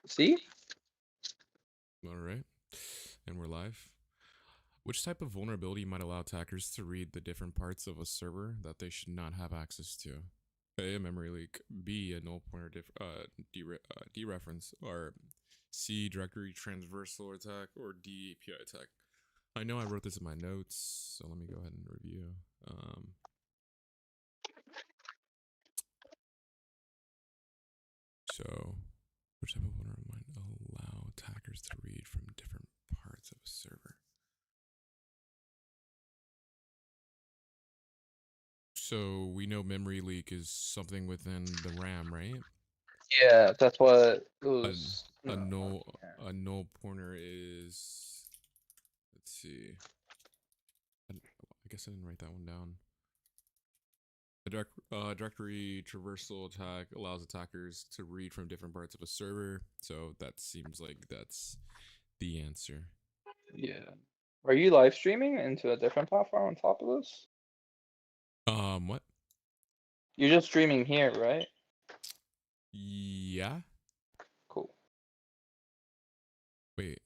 See? All right. And we're live. Which type of vulnerability might allow attackers to read the different parts of a server that they should not have access to? A, a memory leak. B, a null pointer dereference. Or C, directory transversal attack. Or D, API attack. I know I wrote this in my notes, so let me go ahead and review. So, which type of vulnerability might allow attackers to read from different parts of a server? So we know memory leak is something within the RAM, right? Yeah, that's what it A was. a No, null yeah. a null pointer is, let's see. I guess I didn't write that one down. A directory traversal attack allows attackers to read from different parts of a server, so that seems like that's the answer. Yeah. Are you live streaming into a different platform on top of this? What? You're just streaming here, right? Yeah. Cool. Wait.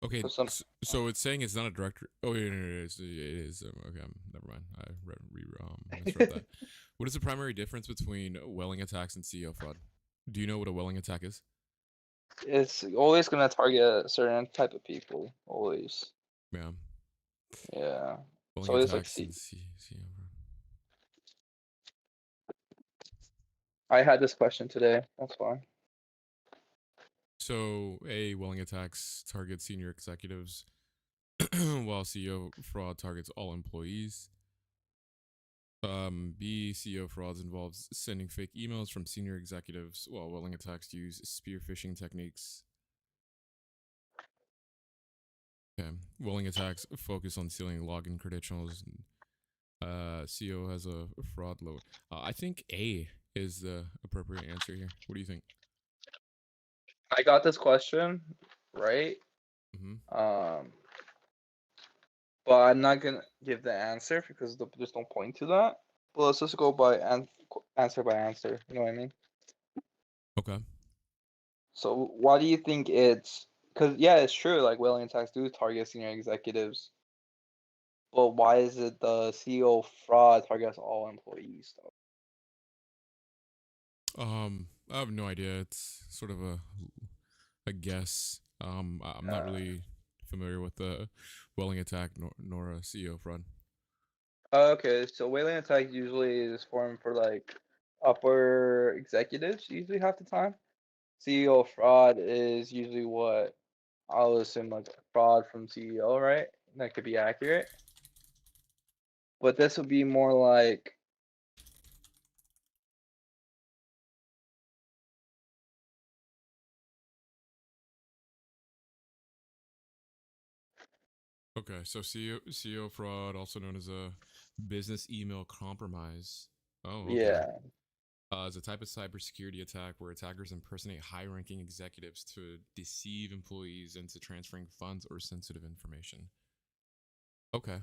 Okay, So some so it's saying it's not a directory. Oh, yeah, no, it is. It is. Okay, never mind. I misread that. What is the primary difference between welling attacks and CEO fraud? Do you know what a welling attack is? it's always gonna target a certain type of people. Always. Yeah, Yeah. welling So it's like attacks see and CEO fraud. I had this question today, that's why. So, A, welling attacks target senior executives, while CEO fraud targets all employees. B, CEO frauds involves sending fake emails from senior executives, while welling attacks use spear phishing techniques. Okay. Welling attacks focus on stealing login credentials. CO has a fraud load. I think A is the appropriate answer here. What do you think? I got this question, right? Mm-hmm. But I'm not gonna give the answer because there's no point to that. But let's just go by answer by answer. You know what I mean? Okay. So why do you think it's? Because yeah, it's true. Like whaling attacks do target senior executives, but why is it the CEO fraud targets all employees though? I have no idea. It's sort of a guess. I'm not really familiar with the welling attack nor a CEO fraud. Okay, so whaling attack usually is formed for like upper executives, usually half the time. CEO fraud is usually what I'll assume like fraud from CEO, right? That could be accurate. But this would be more like Okay, so CEO fraud, also known as a business email compromise. Oh, okay. yeah. Is a type of cybersecurity attack where attackers impersonate high-ranking executives to deceive employees into transferring funds or sensitive information. Okay.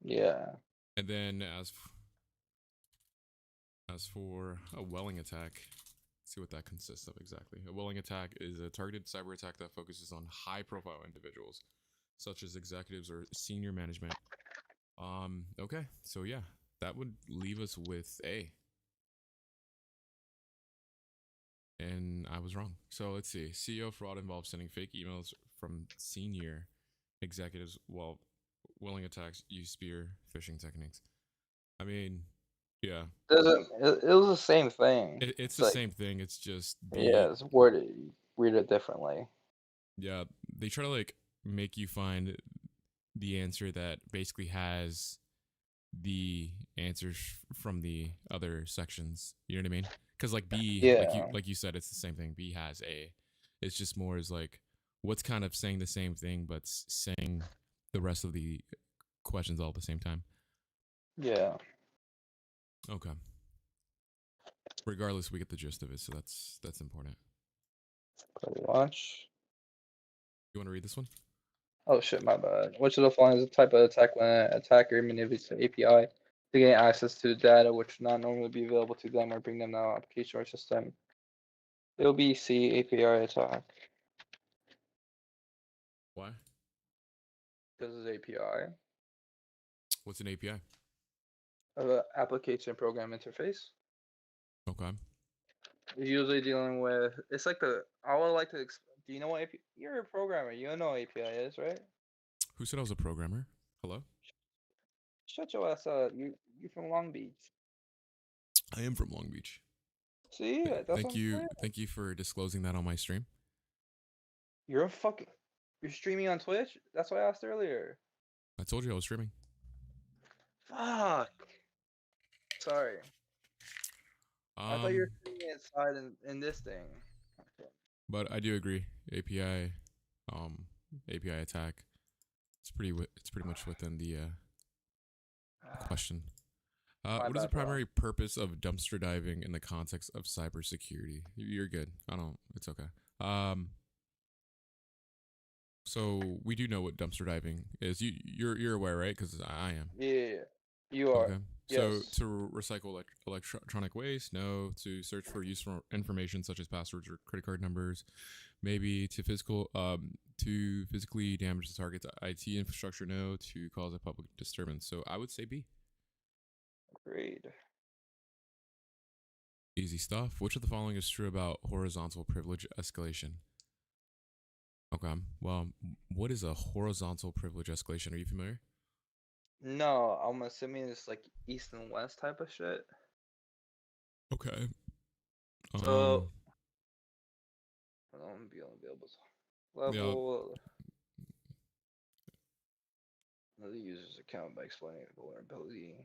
Yeah. And then as for a welling attack, let's see what that consists of exactly. A welling attack is a targeted cyber attack that focuses on high-profile individuals, such as executives or senior management. Okay, so yeah, that would leave us with A. And I was wrong. So let's see. CEO fraud involves sending fake emails from senior executives while welling attacks use spear phishing techniques. I mean, yeah, It was the same thing. it's It's the like same thing. It's just yeah, it's worded differently. yeah, they try to like make you find the answer that basically has the answers from the other sections. You know what I mean? Because like B, Yeah. like you said, it's the same thing. B has A. It's just more as like what's kind of saying the same thing, but saying the rest of the questions all at the same time. Yeah. Okay. Regardless, we get the gist of it, so that's important. Pretty much. You want to read this one? Oh shit, my bad. Which of the following is a type of attack when an attacker manipulates the API to gain access to data which would not normally be available to them or bring them to our application or system. It'll be C API attack Why? because it's API What's an API? of an application program interface. Okay. It's usually dealing with it's like the I would like to. Do you know what API? You're a programmer. You know what API is, right? Who said I was a programmer? Hello? Shut your ass up. You from Long Beach. I am from Long Beach. See, that's what Thank I'm you. saying. Thank you for disclosing that on my stream. You're a fucking. You're streaming on Twitch. That's what I asked earlier. I told you I was streaming. Fuck. Sorry. I thought you were Um, streaming inside in this thing. Okay. but I do agree. API, um, API attack. It's pretty much within the question. My What is the bad, bro. primary purpose of dumpster diving in the context of cybersecurity? You're good. I don't. It's okay. So we do know what dumpster diving is. You're aware, right? Because I am. Yeah, you are. Okay. So Yes. to recycle electronic waste, no. To search for useful information such as passwords or credit card numbers, maybe to physically damage the target's IT infrastructure, no. To cause a public disturbance. So I would say B. Agreed. Easy stuff. Which of the following is true about horizontal privilege escalation? Okay. Well, what is a horizontal privilege escalation? Are you familiar? No, I'm assuming it's like East and West type of shit. Okay. So, I'm be unavailable. Yeah. Level the user's account by explaining the vulnerability.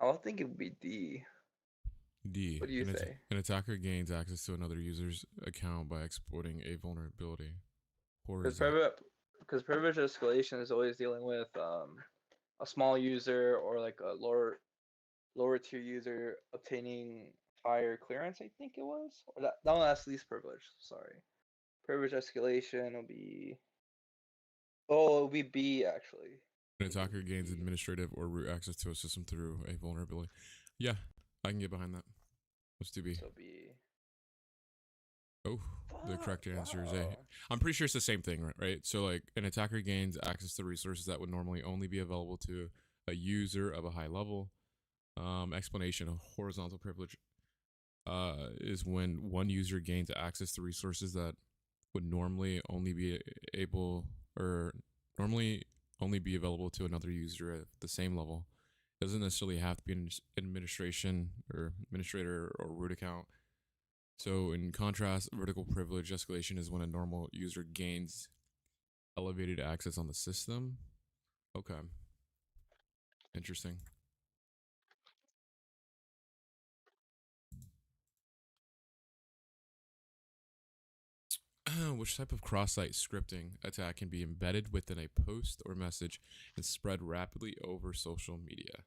I would think it would be D. D. What do you say? An attacker gains access to another user's account by exploiting a vulnerability. Because Horizontal. privilege escalation is always dealing with a small user or like a lower tier user obtaining higher clearance. I think it was, or that one that's least privilege. Sorry, privilege escalation will be. Oh, it'll be B actually. I An think it'll attacker be gains B. administrative or root access to a system through a vulnerability. Yeah, I can get behind that. Let's do B. So B. Oh, the Fuck. correct answer is A. Wow. I'm pretty sure it's the same thing, right? So, like, an attacker gains access to resources that would normally only be available to a user of a high level. Explanation of horizontal privilege is when one user gains access to resources that would normally only be able or normally only be available to another user at the same level. It doesn't necessarily have to be an administration or administrator or root account. So, in contrast, vertical privilege escalation is when a normal user gains elevated access on the system. Okay, interesting. Which type of cross-site scripting attack can be embedded within a post or message and spread rapidly over social media?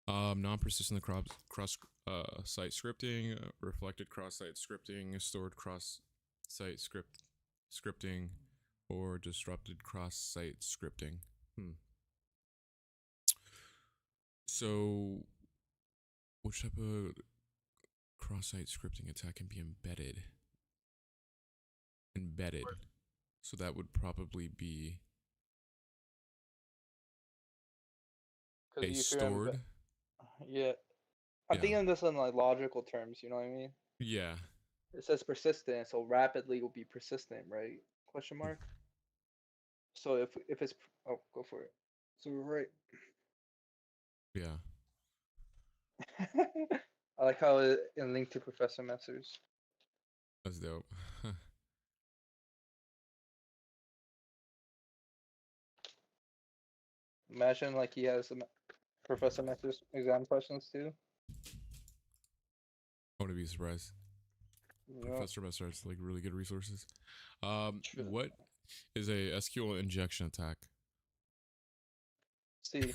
Non-persistent cross-site scripting, reflected cross-site scripting, stored cross-site scripting, or disrupted cross-site scripting. So, which type of cross-site scripting attack can be embedded? Embedded. So that would probably be Because a if you're stored. yeah, I'm Yeah. thinking this in like logical terms. You know what I mean? Yeah. It says persistent, so rapidly will be persistent, right? Question mark. So if it's oh, go for it. So we're right. Yeah. I like how it linked to Professor Messers. That's dope. Imagine like he has some Professor Messers exam questions too. I wouldn't be surprised. You know, Professor Messer has like really good resources. true. What is a SQL injection attack? See,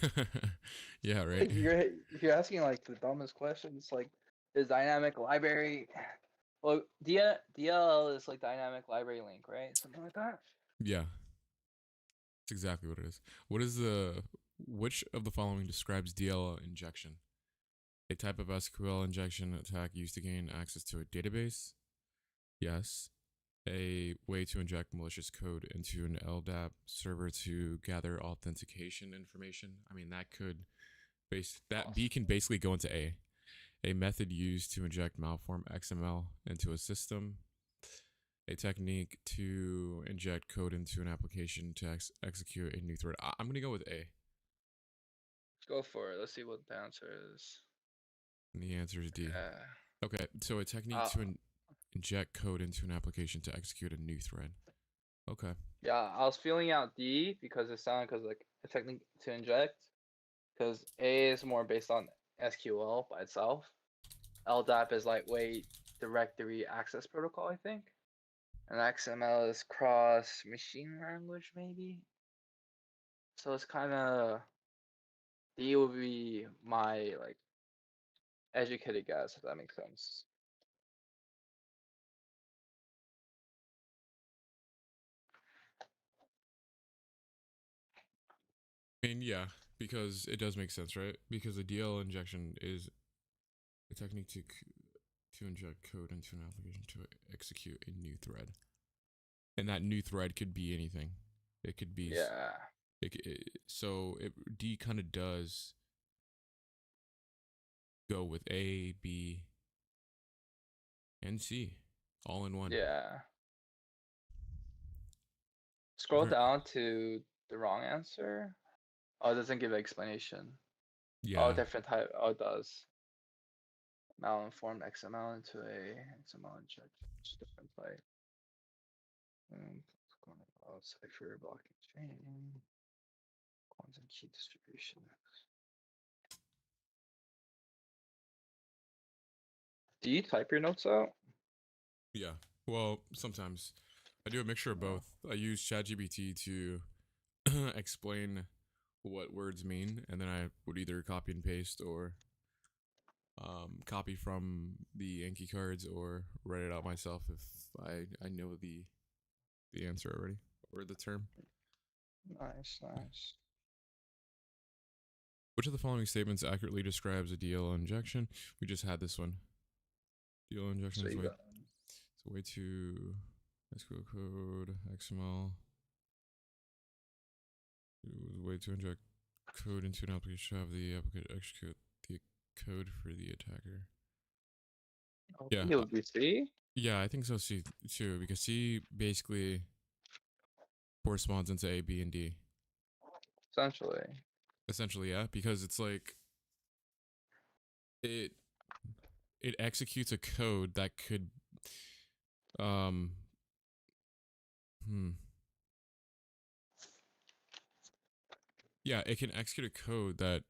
Yeah, right. like you're asking like the dumbest questions. Like, is dynamic library? Well, DLL is like dynamic library link, right? Something like that. Yeah, that's exactly what it is. Which of the following describes DLL injection? A type of SQL injection attack used to gain access to a database? Yes. A way to inject malicious code into an LDAP server to gather authentication information. I mean, that B can basically go into A. A method used to inject malform XML into a system. A technique to inject code into an application to execute a new thread. I'm going to go with A. Let's go for it. Let's see what the answer is. And the answer is D. Yeah. Okay, so a technique Uh, to inject code into an application to execute a new thread. Okay. yeah, I was feeling out D because it sounded like a technique to inject. Because A is more based on SQL by itself. LDAP is lightweight directory access protocol, I think. And XML is cross machine language, maybe. So it's kind of D would be my like educated guess, if that makes sense. I mean, yeah, because it does make sense, right? Because a DL injection is a technique to inject code into an application to execute a new thread, and that new thread could be anything. It could be Yeah. D kind of does go with A, B, and C all in one. Yeah. Scroll Ver- down to the wrong answer. Oh, it doesn't give an explanation. Oh, yeah, different type. Oh, it does. Malinformed XML into a XML inject. Different type. Cipher blocking chain. Quantum key distribution. Do you type your notes out? yeah. Well, sometimes I do a mixture of Oh, both. I use ChatGPT to explain what words mean, and then I would either copy and paste or copy from the Anki cards or write it out myself if I know the answer already or the term. nice, nice. Which of the following statements accurately describes a DL injection? We just had this one. DL injection So is you got a way to SQL code XML. It was a way to inject code into an application to have the application execute the code for the attacker. Yeah, OPLGC? yeah, I think so. C too, because C basically corresponds into A, B, and D. Essentially. Essentially, yeah, because it's like it it executes a code that could um hmm yeah, it can execute a code that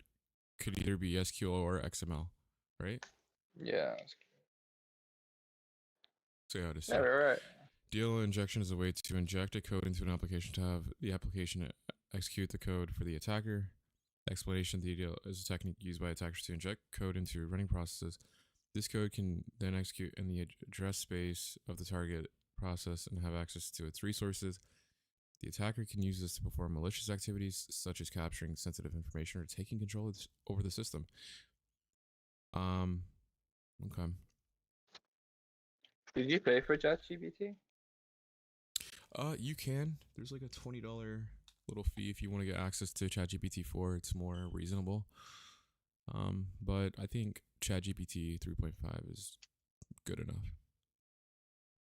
could either be SQL or XML, right? Yeah. So yeah, to Yeah, see. right. DL injection is a way to inject a code into an application to have the application execute the code for the attacker. Explanation: the DL is a technique used by attackers to inject code into running processes. This code can then execute in the address space of the target process and have access to its resources. The attacker can use this to perform malicious activities such as capturing sensitive information or taking control over the system. Um, okay. Did you pay for ChatGPT? You can. There's like a $20 little fee if you want to get access to ChatGPT 4. It's more reasonable. But I think ChatGPT 3.5 is good enough.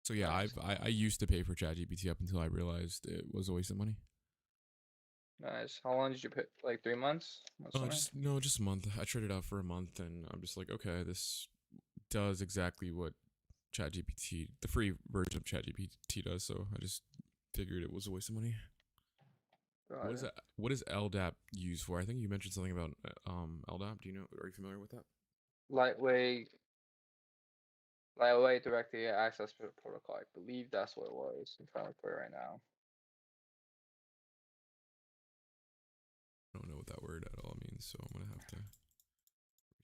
So yeah, Nice. I used to pay for ChatGPT up until I realized it was a waste of money. Nice. How long did you pay? Like 3 months? I'm assuming. Just a month. I tried it out for a month, and I'm just like, okay, this does exactly what ChatGPT, the free version of ChatGPT does. So I just figured it was a waste of money. Got What is it. that? What is LDAP used for? I think you mentioned something about LDAP. Do you know? Are you familiar with that? Lightweight, lightweight directory access protocol. I believe that's what it was. I'm trying to look for it right now. I don't don't know what that word at all means, so I'm gonna have to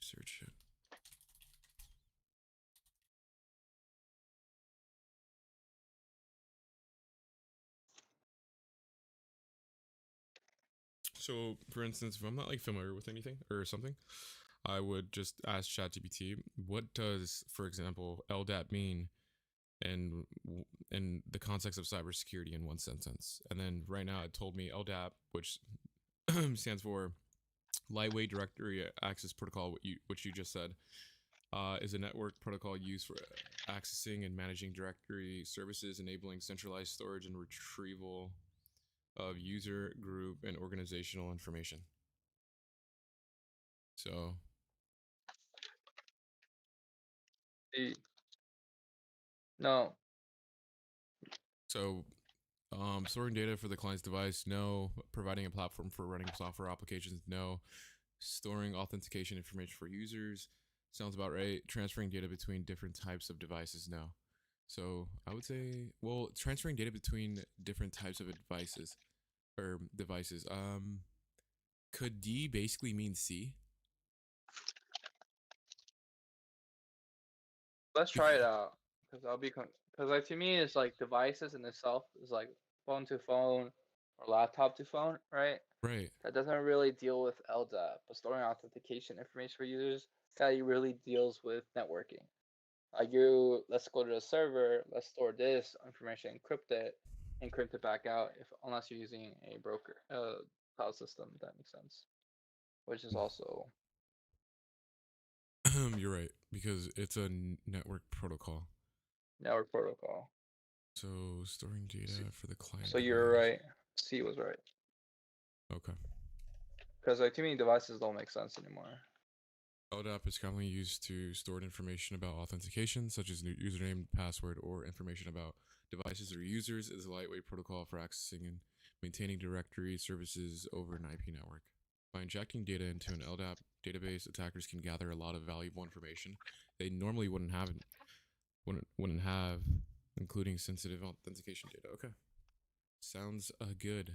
research it. So, for instance, if I'm not like familiar with anything or something, I would just ask ChatGPT, what does, for example, LDAP mean and in the context of cybersecurity in one sentence? And then right now it told me LDAP, which stands for Lightweight Directory Access Protocol, which you just said, is a network protocol used for accessing and managing directory services, enabling centralized storage and retrieval of user, group, and organizational information. So, No. so storing data for the client's device, no. Providing a platform for running software applications, no. Storing authentication information for users, sounds about right. Transferring data between different types of devices, no. So I would say, well, transferring data between different types of devices. Could D basically mean C? Let's try it out. Because I'll be because like to me it's like devices in itself is like phone to phone or laptop to phone, right? Right. That doesn't really deal with LDAP, but storing authentication information for users that really deals with networking. Like let's go to the server, let's store this information, encrypt it back out if unless you're using a broker, cloud system. If that makes sense. Which is also You're right, because it's a network protocol. network protocol. So storing data for the client So you're device. right. C was right. Okay. Because like too many devices don't make sense anymore. LDAP is commonly used to store information about authentication, such as username, password, or information about devices or users. It is a lightweight protocol for accessing and maintaining directory services over an IP network. By injecting data into an LDAP database, attackers can gather a lot of valuable information they normally wouldn't have, including sensitive authentication data. Okay, sounds good.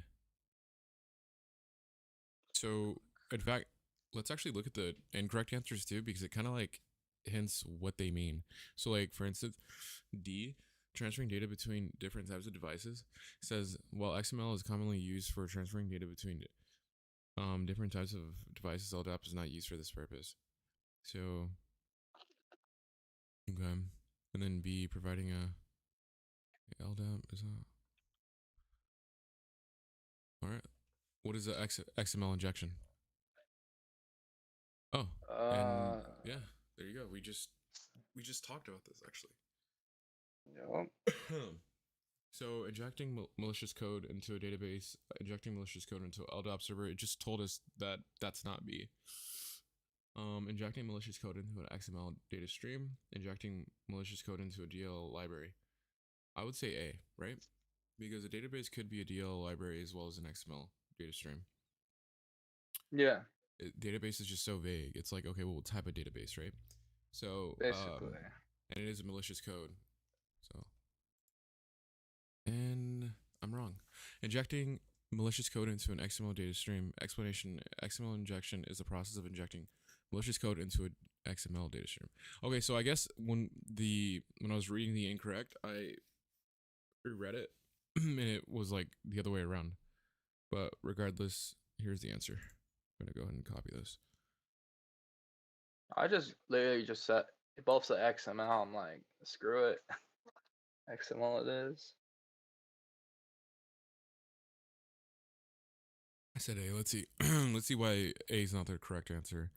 So, in fact, let's actually look at the incorrect answers too, because it kind of like hints what they mean. So, like for instance, D, transferring data between different types of devices, says while XML is commonly used for transferring data between different types of devices, LDAP is not used for this purpose. So, okay, and then B, providing a LDAP is not. All right, what is a XML injection? Oh, and Uh, yeah, there you go. We just talked about this actually. yep. So injecting malicious code into a database, injecting malicious code into an LDAP server, it just told us that that's not B. Injecting malicious code into an XML data stream, injecting malicious code into a DL library. I would say A, right? Because a database could be a DL library as well as an XML data stream. Yeah, Database is just so vague. It's like, okay, well, what type of database, right? So, basically. and it is a malicious code. So, and I'm wrong. Injecting malicious code into an XML data stream. Explanation: XML injection is the process of injecting malicious code into an XML data stream. Okay, so I guess when I was reading the incorrect, I reread it and it was like the other way around. But regardless, here's the answer. I'm gonna go ahead and copy this. I just literally just set it both said XML. I'm like, screw it. XML it is. I said A. Let's see. Let's see why A is not the correct answer.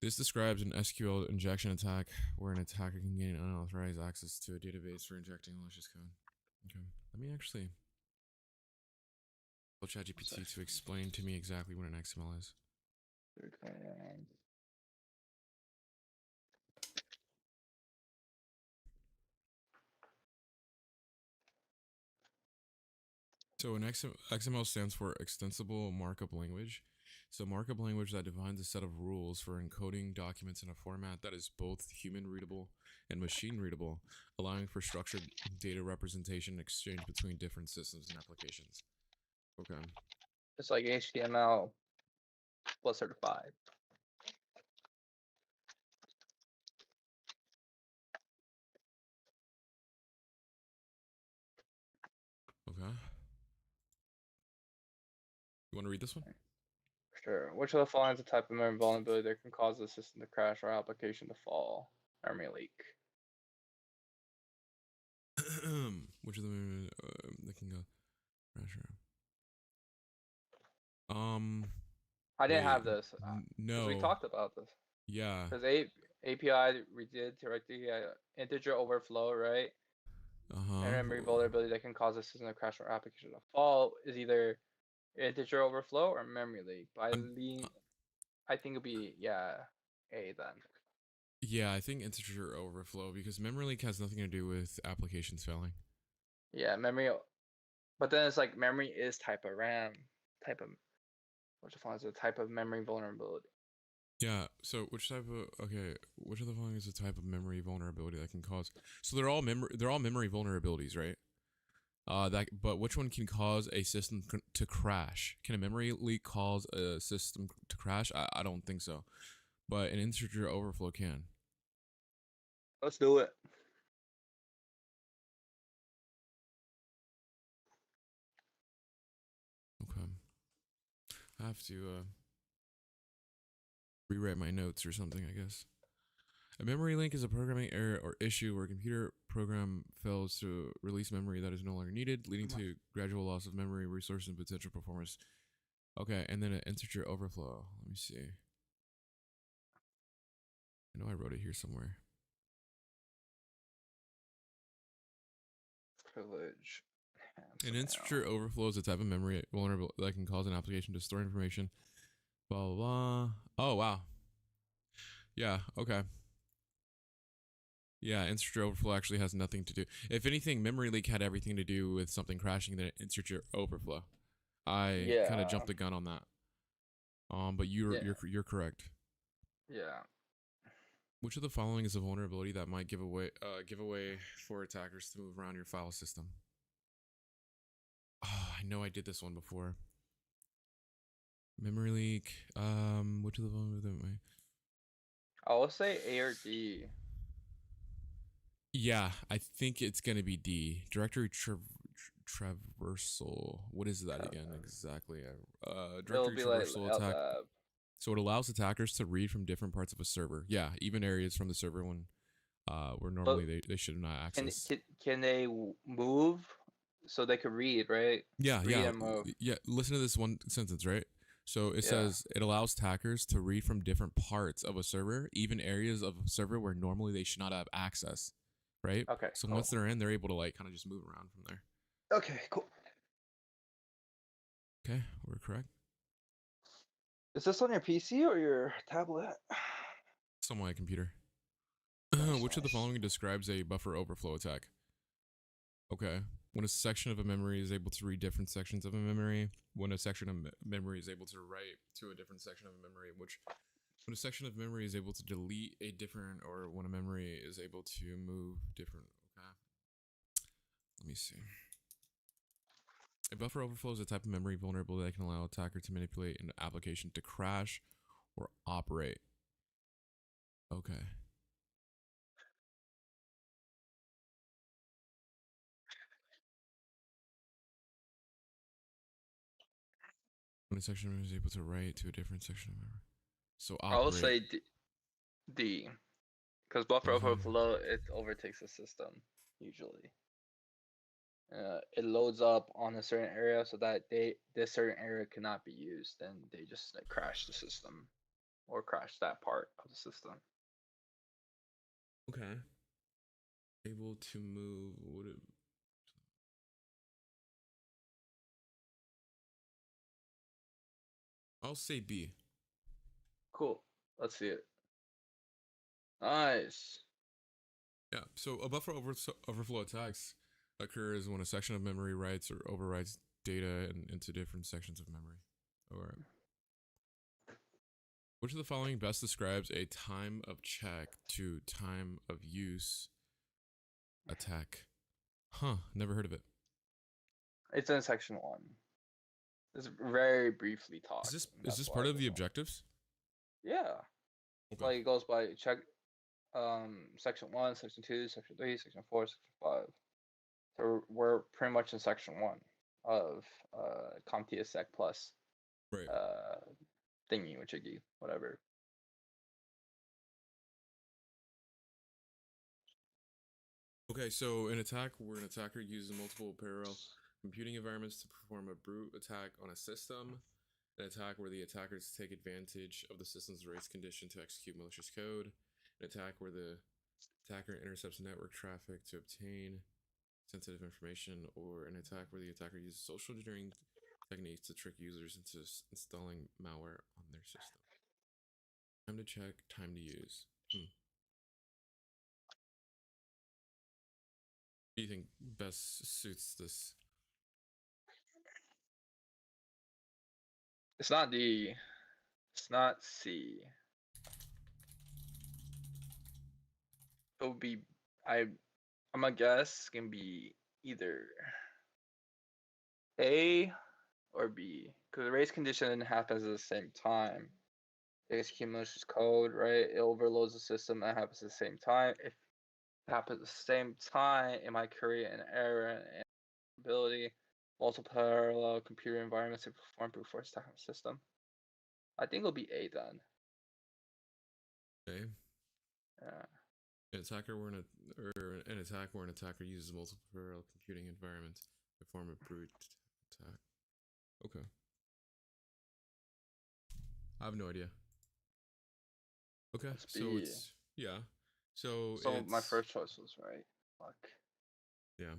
This describes an SQL injection attack where an attacker can gain unauthorized access to a database for injecting malicious code. Okay, let me actually tell ChatGPT to explain to me exactly what an XML is. So an XML stands for Extensible Markup Language. So markup language that defines a set of rules for encoding documents in a format that is both human readable and machine readable, allowing for structured data representation and exchange between different systems and applications. Okay. It's like HTML plus certified. Okay. You want to read this one? Sure. Which of the following is a type of memory vulnerability that can cause the system to crash or application to fall? Memory leak. Which of them that can go pressure? I didn't Wait, have this because we no. talked about this. Yeah. Because API we did directly integer overflow, right? Uh And huh. memory vulnerability that can cause the system to crash or application to fall is either integer overflow or memory leak. But I'm. I think it'd be A then. Yeah, I think integer overflow because memory leak has nothing to do with applications failing. Yeah, memory. But then it's like memory is type of RAM, type of which defines a type of memory vulnerability. Yeah. So which type of okay? Which of the following is a type of memory vulnerability that can cause? So they're all memory. They're all memory vulnerabilities, right? But which one can cause a system to crash? Can a memory leak cause a system to crash? I don't think so. But an integer overflow can. Let's do it. Okay. I have to rewrite my notes or something, I guess. A memory leak is a programming error or issue where a computer program fails to release memory that is no longer needed, leading to gradual loss of memory resources and potential performance. Okay, and then an integer overflow. Let me see. I know I wrote it here somewhere. Privilege. An Now. integer overflow is a type of memory vulnerable that can cause an application to store information. Blah blah blah. Oh wow. Yeah. Okay. Yeah, integer overflow actually has nothing to do. If anything, memory leak had everything to do with something crashing than integer overflow. I kind of Yeah. jumped the gun on that. But you're Yeah. you're correct. Yeah. Which of the following is a vulnerability that might give away for attackers to move around your file system? Oh, I know I did this one before. Memory leak. Which of the following that might? I will say A or D. Yeah, I think it's gonna be D. Directory traversal. What is that again exactly? It'll Directory be like traversal attack. LDAP. So it allows attackers to read from different parts of a server. Yeah, even areas from the server when where But normally they should not can access. can can they move so they could read, right? Yeah, Read yeah, and move. yeah. Listen to this one sentence, right? So it Yeah. says it allows attackers to read from different parts of a server, even areas of a server where normally they should not have access, right? Okay. So Cool. once they're in, they're able to like kind of just move around from there. Okay. Cool. Okay, we're correct. Is this on your PC or your tablet? It's on my computer. Nice. Which of the Nice. following describes a buffer overflow attack? Okay. When a section of a memory is able to read different sections of a memory, when a section of memory is able to write to a different section of a memory, which when a section of memory is able to delete a different, or when a memory is able to move different. Okay. Let me see. A buffer overflow is a type of memory vulnerability that can allow attacker to manipulate an application to crash or operate. Okay. When a section of memory is able to write to a different section of memory. So I will operate. say D. Because buffer Okay. overflow it overtakes the system usually. It loads up on a certain area so that this certain area cannot be used, and they just like, crash the system or crash that part of the system. Okay. Able to move. I'll say B. Cool. Let's see it. Nice. Yeah. So a overflow attacks occurs when a section of memory writes or overwrites data into different sections of memory. All right. Which of the following best describes a time of check to time of use attack? Huh. Never heard of it. It's in section 1. It's very briefly talked, and Is that's this why part it of the doesn't. objectives? Yeah, Okay. like it goes by check section 1, section 2, section 3, section 4, section 5. So we're pretty much in section 1 of CompTIA Sec Plus Right. uh thingy with Jiggy, whatever. Okay, so an attack where an attacker uses multiple parallel computing environments to perform a brute attack on a system. An attack where the attackers take advantage of the system's race condition to execute malicious code. An attack where the attacker intercepts network traffic to obtain sensitive information, or an attack where the attacker uses social engineering techniques to trick users into installing malware on their system. Time to check, time to use. What do you think best suits this? It's not D. It's not C. It would be I. I'm gonna guess it's gonna be either A or B, because the race condition happens at the same time. It executes malicious code, right? It overloads the system. That happens at the same time. If it happens at the same time, it might create an error and ability. Multiple parallel computer environments to perform brute force attack on the system. I think it'll be A then. Okay. Yeah. An attacker where an attack where an attacker uses multiple parallel computing environments to perform a brute attack. Okay. I have no idea. Okay, Let's so be. it's yeah. So So my it's first choice was right. Fuck. yeah.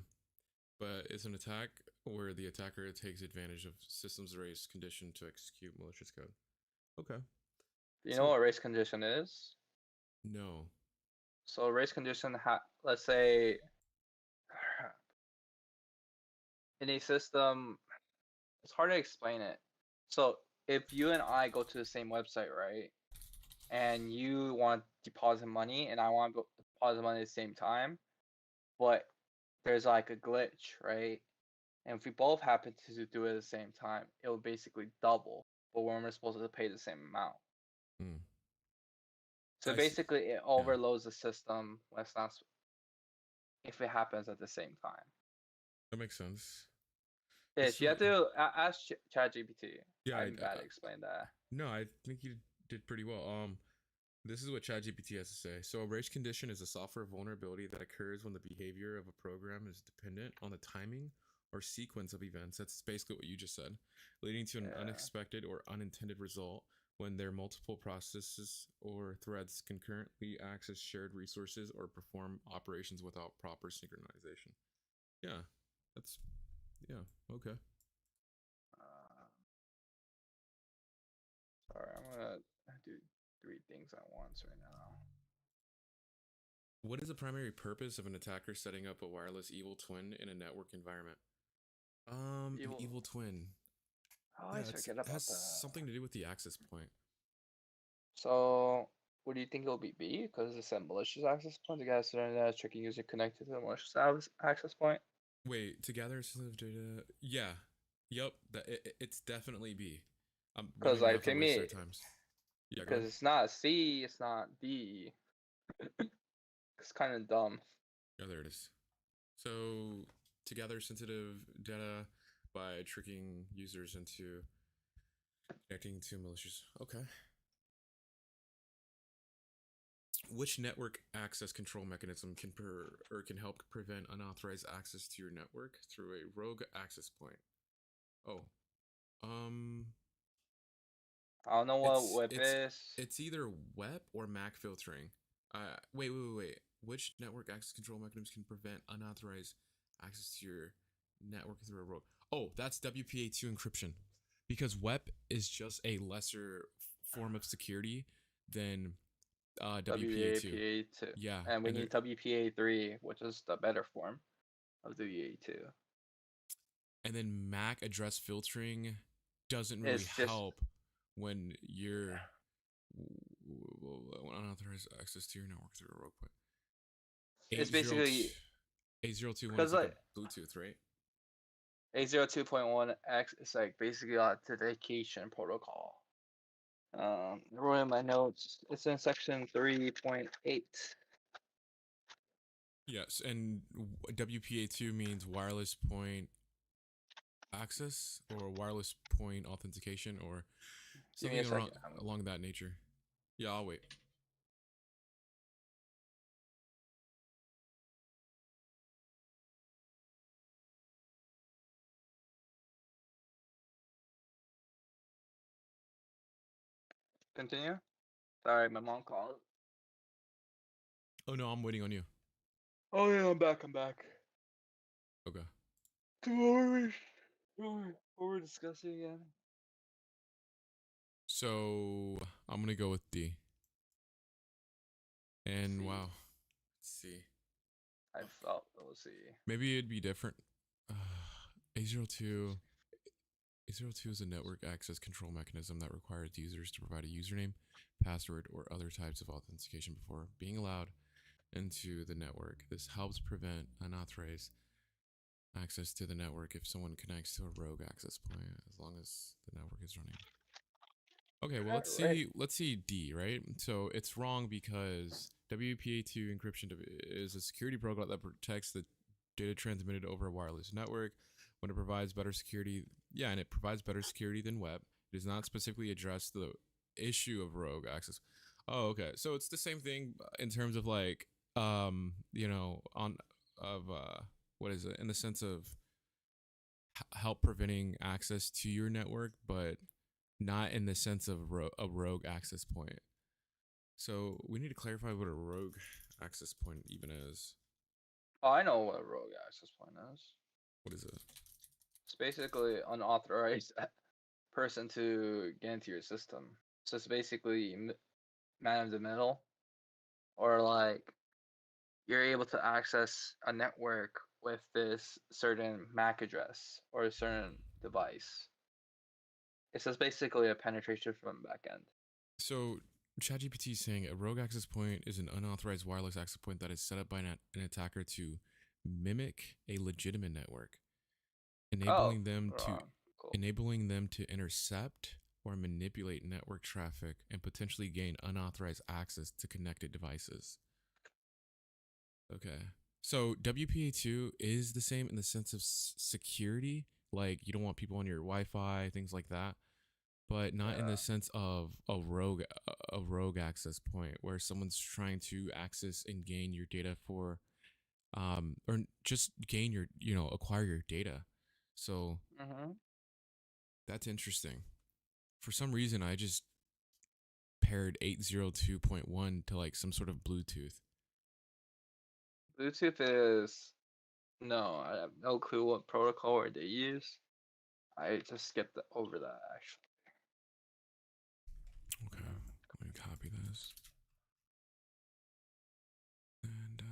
But it's an attack where the attacker takes advantage of systems race condition to execute malicious code. Okay. Do you know So what race condition is? no. So race condition, let's say in a system, it's hard to explain it. So if you and I go to the same website, right, and you want to deposit money and I want to deposit money at the same time, but there's like a glitch, right? And if we both happen to do it at the same time, it will basically double, but when we're supposed to pay the same amount. Hmm. So I see. basically, it Yeah, overloads the system when it's not if it happens at the same time. that makes sense. This Ish, you is have to ask ChatGPT. yeah. I'm bad at explaining that. No, I think you did pretty well. This is what ChatGPT has to say. So, a race condition is a software vulnerability that occurs when the behavior of a program is dependent on the timing or sequence of events. That's basically what you just said, leading to an Yeah. unexpected or unintended result when there are multiple processes or threads concurrently access shared resources or perform operations without proper synchronization. Yeah, that's yeah, okay. Uh, Sorry, I'm gonna do 3 things at once right now. What is the primary purpose of an attacker setting up a wireless evil twin in a network environment? An Evil. evil twin. I Yeah, always it forget has about that. something to do with the access point. So, what do you think it'll be B? Because it's a malicious access point. The guy sitting there tricking user connected to the malicious access point. Wait, to gather sensitive data. Yeah, yep. It's definitely B. We don't Because even like have to to waste our me, times. Yeah, go because ahead. it's not C, it's not D. It's kind of dumb. Yeah, there it is. So to gather sensitive data by tricking users into connecting to malicious. Okay. Which network access control mechanism can help prevent unauthorized access to your network through a rogue access point? Oh, um, I don't know what it's whip it's is. it's either WEP or MAC filtering. Wait. Which network access control mechanisms can prevent unauthorized access to your network through a rogue? Oh, that's WPA2 encryption, because WEP is just a lesser form of security than WPA2. WPA2. Yeah, And we and there need WPA3, which is the better form of WPA2. and then MAC address filtering doesn't really It's just help when you're unauthorized access to your network through a rogue point. it's 802 basically 8021 because is like like a Bluetooth, right? 802.1x is like basically authentication protocol. I wrote in my notes. It's in section 3.8. Yes, and WPA2 means wireless point access or wireless point authentication or Give me a something around second. along that nature. Yeah, I'll wait. Continue. Sorry, my mom called. Oh no, I'm waiting on you. Oh yeah, I'm back. I'm back. Okay. So what were we discussing again? So I'm gonna go with D. And See, wow, let's see. I felt. Let's see. Maybe it'd be different. Uh, A02 A02 is a network access control mechanism that requires users to provide a username, password, or other types of authentication before being allowed into the network. This helps prevent unauthorized access to the network if someone connects to a rogue access point, as long as the network is running. Okay, well Right. let's see D, right? So it's wrong because WPA2 encryption is a security protocol that protects the data transmitted over a wireless network when it provides better security. Yeah, and it provides better security than web. It does not specifically address the issue of rogue access. Oh, okay. So it's the same thing in terms of like on of what is it? In the sense of help preventing access to your network, but not in the sense of a rogue access point. So we need to clarify what a rogue access point even is. Oh, I know what a rogue access point is. What is it? It's basically unauthorized person to get into your system. So it's basically man in the middle, or like you're able to access a network with this certain MAC address or a certain device. It's just basically a penetration from the back end. So ChatGPT is saying a rogue access point is an unauthorized wireless access point that is set up by an attacker to mimic a legitimate network, Oh, enabling them to wrong. Cool. intercept or manipulate network traffic and potentially gain unauthorized access to connected devices. Okay. So WPA2 is the same in the sense of security, like you don't want people on your Wi-Fi, things like that, but not in the Yeah. sense of a rogue access point where someone's trying to access and gain your data for or just gain your, acquire your data. So Mm-hmm. that's interesting. For some reason I just paired 802.1 to like some sort of Bluetooth. Bluetooth is no, I have no clue what protocol or they use. I just skipped over that actually. Okay. Let me copy this. And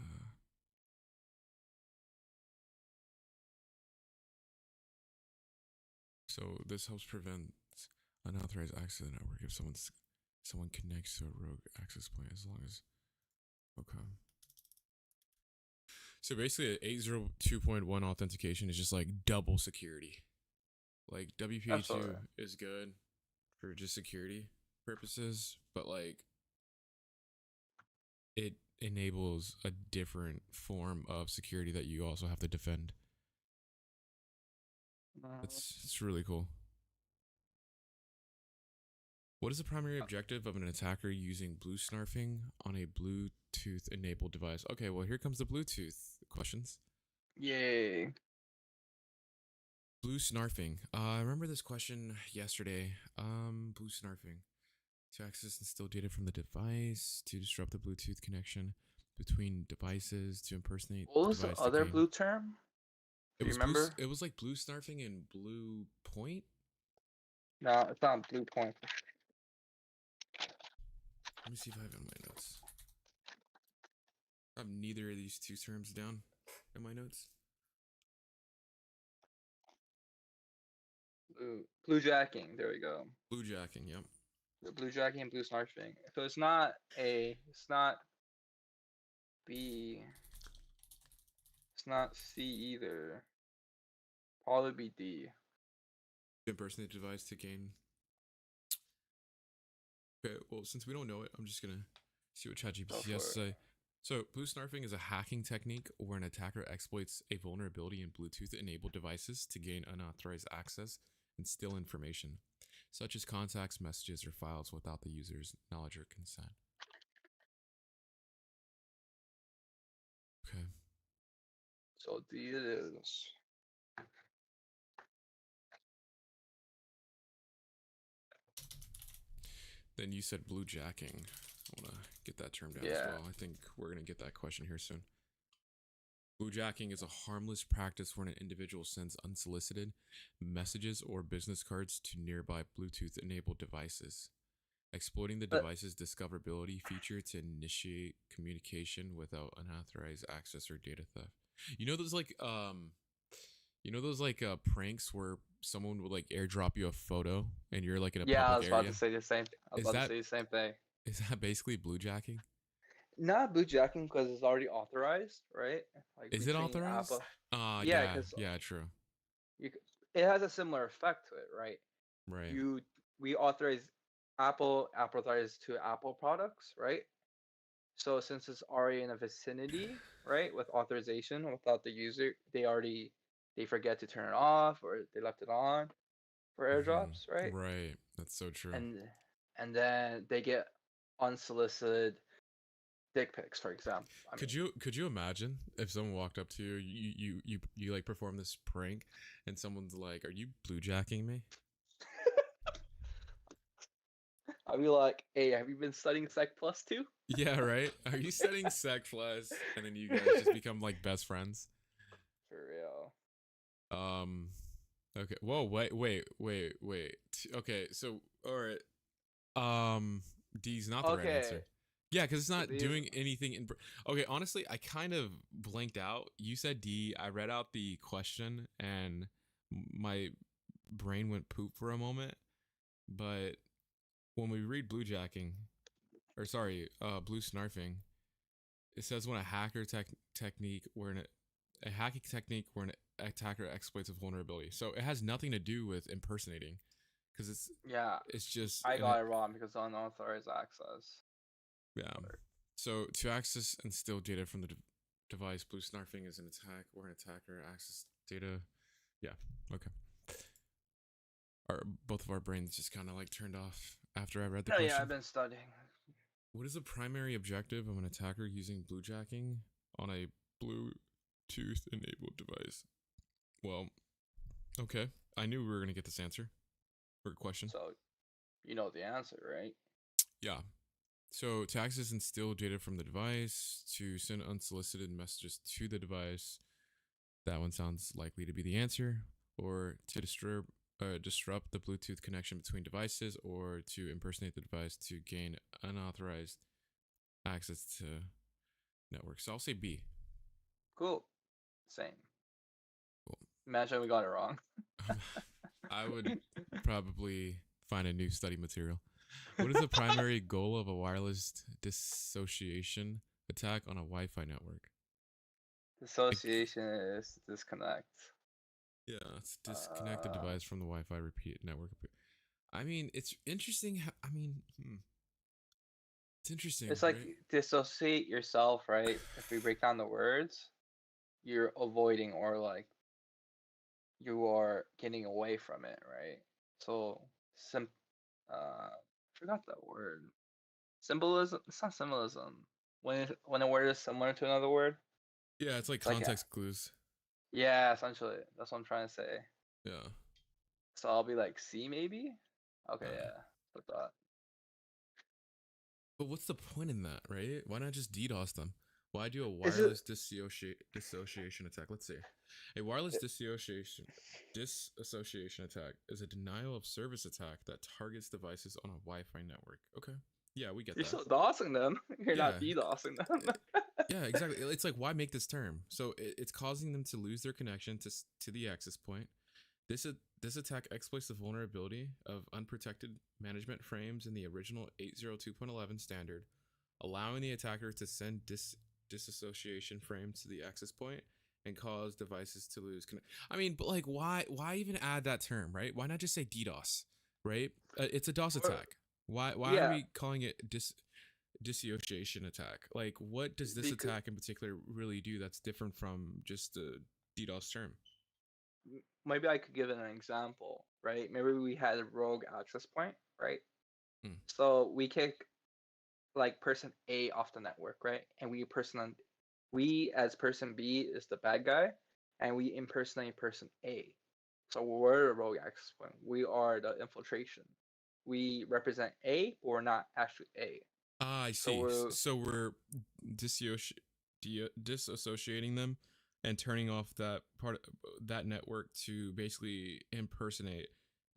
so this helps prevent unauthorized access to the network if someone connects to a rogue access point, as long as okay. So basically, 802.1 authentication is just like double security. Like Absolutely. WPA2 is good for just security purposes, but like it enables a different form of security that you also have to defend. Mhm. It's really cool. What is the primary objective of an attacker using blue snarfing on a Bluetooth enabled device? Okay, well, here comes the Bluetooth questions. Yay. Blue snarfing. I remember this question yesterday. Blue snarfing. To access and steal data from the device, to disrupt the Bluetooth connection between devices, to impersonate What the was the device to other gain. blue term? It Do you was blue. remember? It was like blue snarfing and blue point. No, it's not blue point. Let me see if I have it in my notes. I have neither of these two terms down in my notes. Blue jacking. There we go. Blue jacking. Yep. The blue jacking and blue snarfing. So it's not A. It's not B. It's not C either. Probably be D. Impersonate the device to gain. Okay, well, since we don't know it, I'm just gonna see what Go ChatGPT has to for it. say. So, blue snarfing is a hacking technique where an attacker exploits a vulnerability in Bluetooth-enabled devices to gain unauthorized access and steal information, such as contacts, messages, or files without the user's knowledge or consent. Okay. So D it is. Then you said blue jacking. I want to get that term down as Yeah. well. I think we're going to get that question here soon. Blue jacking is a harmless practice where an individual sends unsolicited messages or business cards to nearby Bluetooth enabled devices, exploiting the But device's discoverability feature to initiate communication without unauthorized access or data theft. You know those pranks where someone would like airdrop you a photo and you're like in a yeah, I public was about to area? say the same. I was Is about to that say the same thing. is that basically blue jacking? Not bootjacking because it's already authorized, right? Like Is it between authorized? Apple. Yeah, Yeah, because yeah, true. it has a similar effect to it, right? Right. You we authorize Apple authorized to Apple products, right? So since it's already in a vicinity, right, with authorization without the user, they forget to turn it off or they left it on for airdrops, right? Right. That's so true. And and then they get unsolicited dick pics, for example. I mean, Could you imagine if someone walked up to you, you like perform this prank, and someone's like, "Are you blue jacking me?" I'd be like, hey, have you been studying Sec Plus too? Yeah, right. Are you setting Sec Plus, and then you guys just become like best friends? For real. Um. Okay. Whoa. Wait. Okay. So, all right. D's not the right Okay, answer. Yeah, because it's so not these, doing anything in. Okay, honestly, I kind of blanked out. You said D. I read out the question, and my brain went poop for a moment. But when we read blue jacking, or sorry, blue snarfing, it says when a technique where a hacking technique where an attacker exploits a vulnerability. So it has nothing to do with impersonating, because yeah, it's just I an got it wrong because unauthorized access. yeah. So to access and steal data from the device, blue snarfing is an attack where an attacker accesses data. Yeah. Okay. Both of our brains just kind of like turned off after I read the Oh yeah, I've question. been studying. What is the primary objective of an attacker using bluejacking on a Bluetooth enabled device? Well, okay. I knew we were gonna get this answer or question. So you know the answer, right? Yeah. So to access and steal data from the device, to send unsolicited messages to the device, that one sounds likely to be the answer. Or to disrupt the Bluetooth connection between devices, or to impersonate the device to gain unauthorized access to networks. So I'll say B. Cool. Same. Cool. Imagine we got it wrong. I would probably find a new study material. What is the primary goal of a wireless dissociation attack on a Wi-Fi network? Like, Dissociation is disconnect. yeah, it's disconnect the Uh, device from the Wi-Fi repeat network. I mean, it's interesting. It's interesting, it's like right? dissociate yourself, right? If we break down the words, you're avoiding or like you are getting away from it, right? So forgot that word. Symbolism. It's not symbolism. When a word is similar to another word, Yeah, it's like it's like yeah, context clues. yeah. Essentially, that's what I'm trying to say. Yeah. So I'll be like C maybe. Okay, Uh, yeah. Put that. but what's the point in that, right? Why not just DDoS them? Why do a Is it? wireless dissociation attack? Let's see. A wireless disassociation attack is a denial of service attack that targets devices on a Wi-Fi network. Okay. Yeah, we get You're that. still DOSing them. You're not Yeah. DDoSing them. Yeah, exactly. It's like, why make this term? So it's causing them to lose their connection to the access point. This attack exploits the vulnerability of unprotected management frames in the original 802.11 standard, allowing the attacker to send disassociation frames to the access point and cause devices to lose connect. I mean, but like, why even add that term, right? Why not just say DDoS, right? It's a DOS Or, attack. Why are yeah, we calling it dissociation attack? Like, what does this because attack in particular really do that's different from just the DDoS term? maybe I could give an example, right? Maybe we had a rogue access point, right? Mm. So we kick like person A off the network, right? And we as person B is the bad guy, and we impersonate person A. So we're the rogue access point. We are the infiltration. We represent A, but we're not actually A. Ah, I So see. we're So we're dissoci- disassociating them and turning off that part of that network to basically impersonate,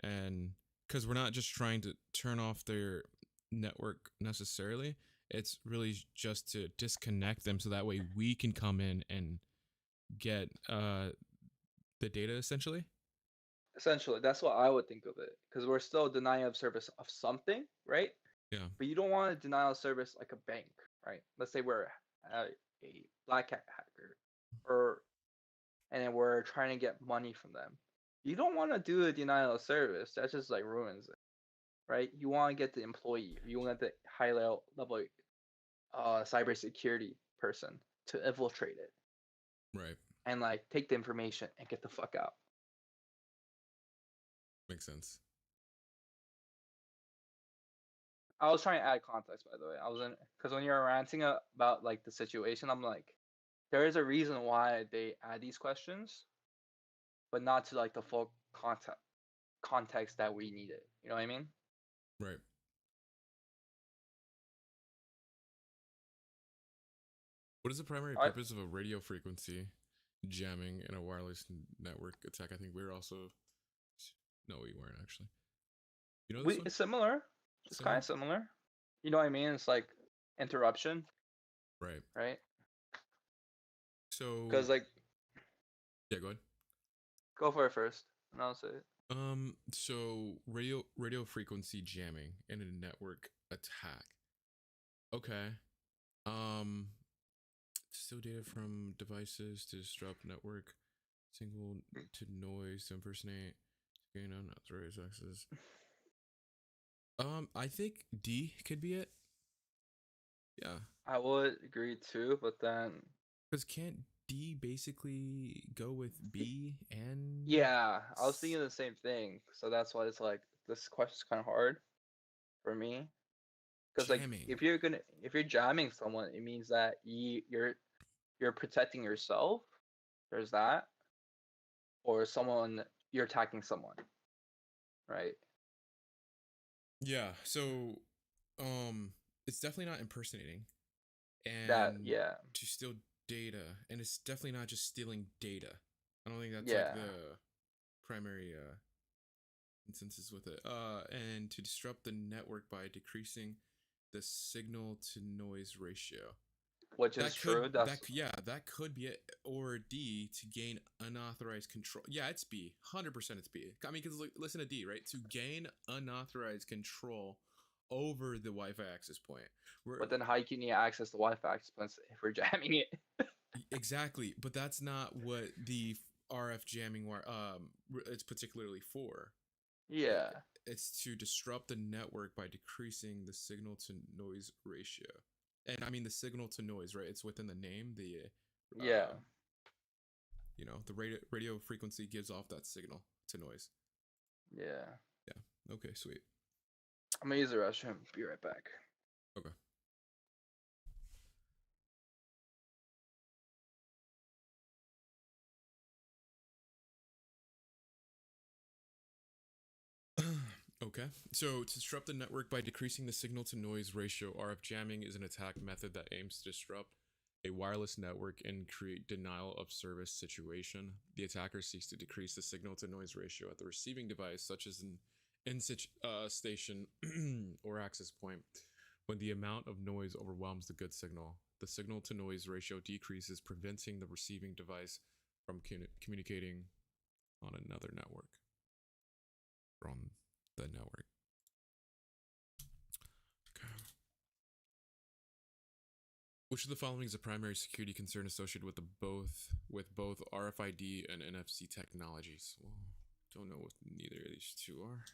and because we're not just trying to turn off their network necessarily, it's really just to disconnect them so that way we can come in and get the data essentially. essentially that's what I would think of it, because we're still denying of service of something, right? Yeah. But you don't want to denial of service like a bank, right? Let's say we're a black hat hacker, or and then we're trying to get money from them. You don't want to do a denial of service. That just like ruins it, right? You want to get the employee. You want the high level cybersecurity person to infiltrate it Right. and like take the information and get the fuck out. Makes sense. I was trying to add context, by the way. I was in because when you're ranting about like the situation, I'm like, there is a reason why they add these questions, but not to like the full context that we need it. You know what I mean? Right. What is the primary I purpose of a radio frequency jamming in a wireless network attack? I think we were also. No, we weren't actually. You know this we one? it's similar. It's kind Similar? of similar. You know what I mean? It's like interruption, Right. right? So, Because like, yeah, go ahead. go for it first, and I'll say it. So radio frequency jamming in a network attack. Okay. Um, steal data from devices to disrupt network, single to noise to impersonate, gain unauthorized access. I think D could be it. Yeah, I would agree too, but then because can't D basically go with B and yeah, I was thinking the same thing. So that's why it's like this question's kind of hard for me. Because like jamming? if you're jamming someone, it means that you're protecting yourself. There's that, or someone you're attacking someone, right? Yeah. So, um, it's definitely not impersonating, That and yeah, to steal data, and it's definitely not just stealing data. I don't think that's like yeah. the primary instances with it. And to disrupt the network by decreasing the signal to noise ratio. Which is true. That's That could be it. Or D, to gain unauthorized control. Yeah, it's B. 100% it's B. I mean, because listen to D, right? To gain unauthorized control over the Wi-Fi access point. Where but then how can you access the Wi-Fi expense if we're jamming it? exactly, but that's not what the RF jamming wire it's particularly for. It, Yeah, it's to disrupt the network by decreasing the signal to noise ratio. And I mean the signal to noise, right? It's within the name. yeah, Uh, the radio frequency gives off that signal to noise. yeah. Yeah. Okay. Sweet. I'm gonna use the restroom. Be right back. Okay. Okay. So to disrupt the network by decreasing the signal to noise ratio, RF jamming is an attack method that aims to disrupt a wireless network and create denial of service situation. The attacker seeks to decrease the signal to noise ratio at the receiving device, such as an station or access point. When the amount of noise overwhelms the good signal, the signal to noise ratio decreases, preventing the receiving device from communicating on another network or on the network. Okay. Which of the following is a primary security concern associated with both RFID and NFC technologies? Well, don't know what neither of these two are.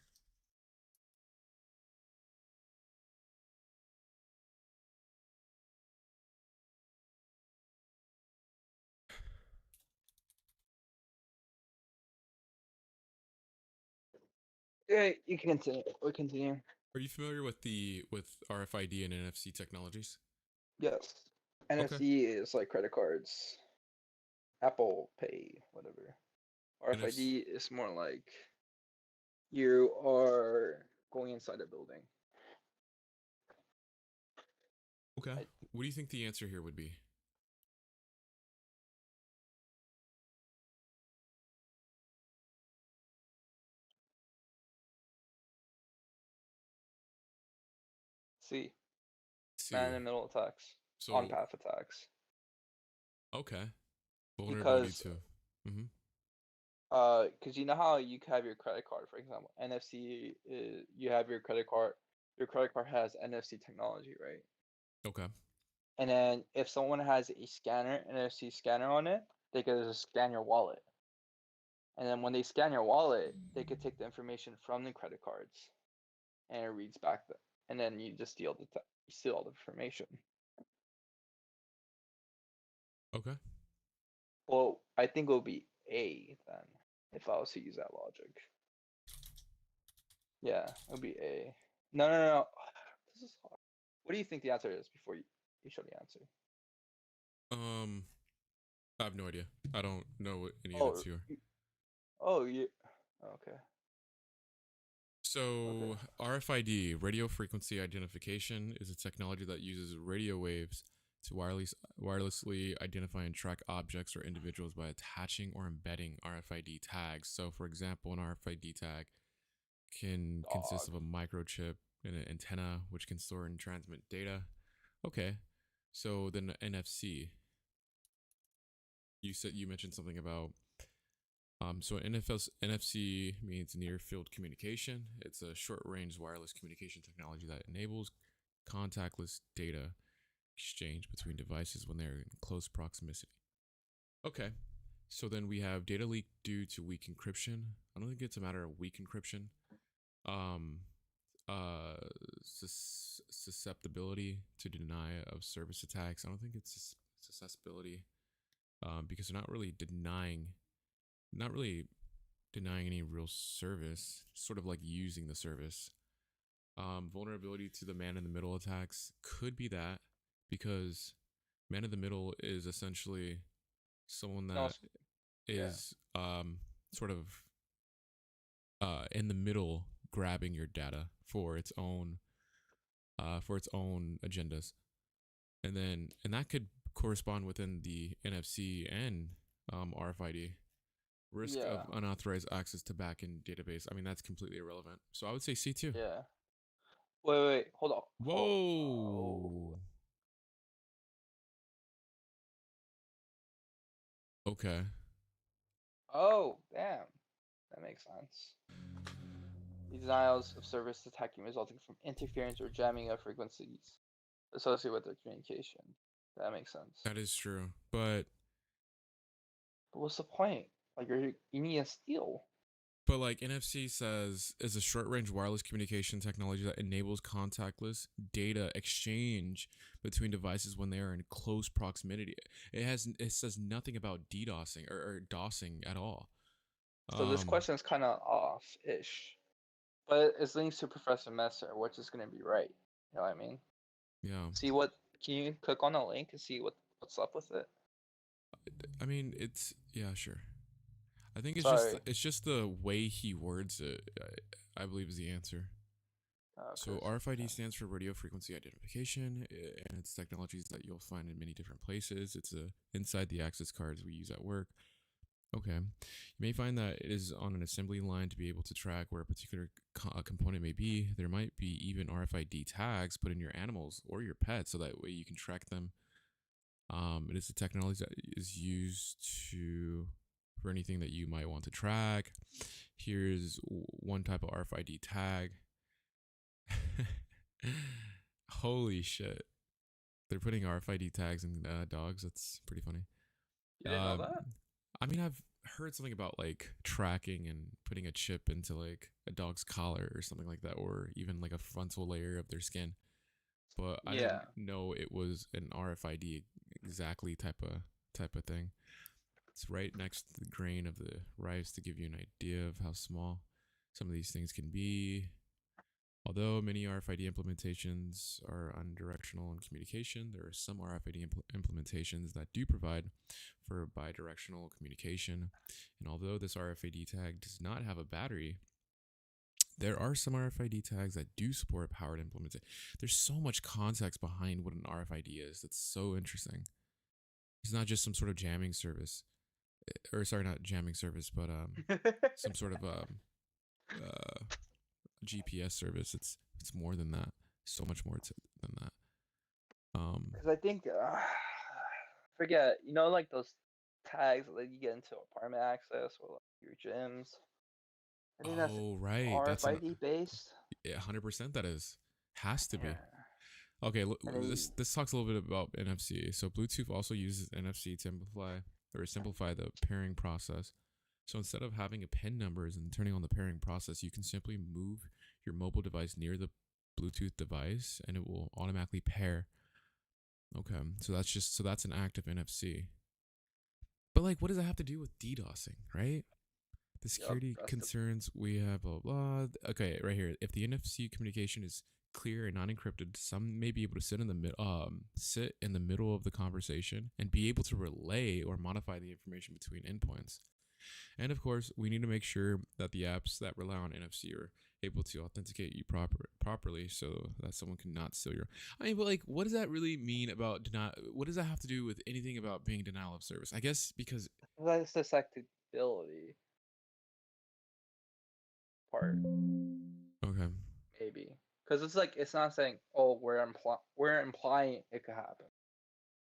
Yeah, you can continue. We continue. Are you familiar with RFID and NFC technologies? Yes. Okay. NFC is like credit cards, Apple Pay, whatever. NFC. RFID is more like you are going inside a building. Okay. I What do you think the answer here would be? see man in C. the middle attacks, on So path attacks, okay, vulnerability because too. Mm-hmm. because you know how you can have your credit card, for example, NFC is you have your credit card has NFC technology, right? Okay. And then if someone has a scanner, NFC scanner on it, they could just scan your wallet. And then when they scan your wallet, they could take the information from the credit cards and it reads back the, and then you just steal all the information. Okay. Well, I think it would be A then, if I was to use that logic. Yeah, it would be A. No, no, no, no. This is hard. What do you think the answer is before you show the answer? Um, I have no idea. I don't know what any of the Oh, two are. oh, you. Okay, okay. So RFID, radio frequency identification, is a technology that uses radio waves to wirelessly identify and track objects or individuals by attaching or embedding RFID tags. So, for example, an RFID tag can consist Dog. of a microchip and an antenna, which can store and transmit data. Okay, so then the NFC. You mentioned something about so NFC means near field communication. It's a short range wireless communication technology that enables contactless data exchange between devices when they're in close proximity. Okay, so then we have data leak due to weak encryption. I don't think it's a matter of weak encryption. Um, uh, susceptibility to deny of service attacks. I don't think it's susceptibility because they're not really denying any real service, sort of like using the service. Vulnerability to the man in the middle attacks could be that because man in the middle is essentially someone No, that yeah, is sort of in the middle grabbing your data for its own agendas, and that could correspond within the NFC and RFID. Risk of yeah, unauthorized access to backend database. I mean, that's completely irrelevant. So I would say C2. yeah. Wait, hold on, hold. Oh, Whoa. Okay. oh, damn. That makes sense. The denials of service attacking resulting from interference or jamming of frequencies associated with their communication. That makes sense. That is true. But what's the point? Like you need to steal. But like NFC says is a short-range wireless communication technology that enables contactless data exchange between devices when they are in close proximity. It says nothing about DDoSing or DOSing at all. So this Um question is kind of off-ish, but it's linked to Professor Messer, which is gonna be right. You know what I mean? yeah. See what? Can you click on the link and see what's up with it? I mean, it's yeah, sure. I think Sorry. it's just the way he words it. I believe is the answer. So Cause RFID okay. stands for radio frequency identification, and it's technologies that you'll find in many different places. It's inside the access cards we use at work. Okay, you may find that it is on an assembly line to be able to track where a particular component may be. There might be even RFID tags put in your animals or your pets, so that way you can track them. It is a technology that is used to for anything that you might want to track. Here's one type of RFID tag. Holy shit. They're putting RFID tags in dogs. That's pretty funny. You didn't know Um, that? I mean, I've heard something about like tracking and putting a chip into like a dog's collar or something like that, or even like a frontal layer of their skin. But I didn't Yeah. know it was an RFID exactly type of thing. It's right next to the grain of the rice to give you an idea of how small some of these things can be. Although many RFID implementations are unidirectional in communication, there are some RFID implementations that do provide for bidirectional communication. And although this RFID tag does not have a battery, there are some RFID tags that do support powered implementation. There's so much context behind what an RFID is. That's so interesting. It's not just some sort of jamming service, or sorry, not jamming service, but some sort of uh, GPS service. It's more than that. So much more than that. Um, Because I think, forget, you know, like those tags that you get into apartment access or like your gyms. I think that's oh right, that's an RFID based. 100%. That is has to be. Yeah. Okay, And then this talks a little bit about NFC. So Bluetooth also uses NFC to simplify the pairing process. So instead of having a pin numbers and turning on the pairing process, you can simply move your mobile device near the Bluetooth device and it will automatically pair. Okay, so that's an active NFC. But like, what does that have to do with DDoSing, right? The yep, security that's the concerns we have, blah, blah. Okay, right here. If the NFC communication is clear and not encrypted, some may be able to sit in the middle of the conversation and be able to relay or modify the information between endpoints. And of course, we need to make sure that the apps that rely on NFC are able to authenticate you properly so that someone cannot steal your. I mean, but like, what does that really mean about denial? What does that have to do with anything about being denial of service? I guess because that's the susceptibility part, okay, maybe. Because it's like it's not saying, oh, we're implying it could happen,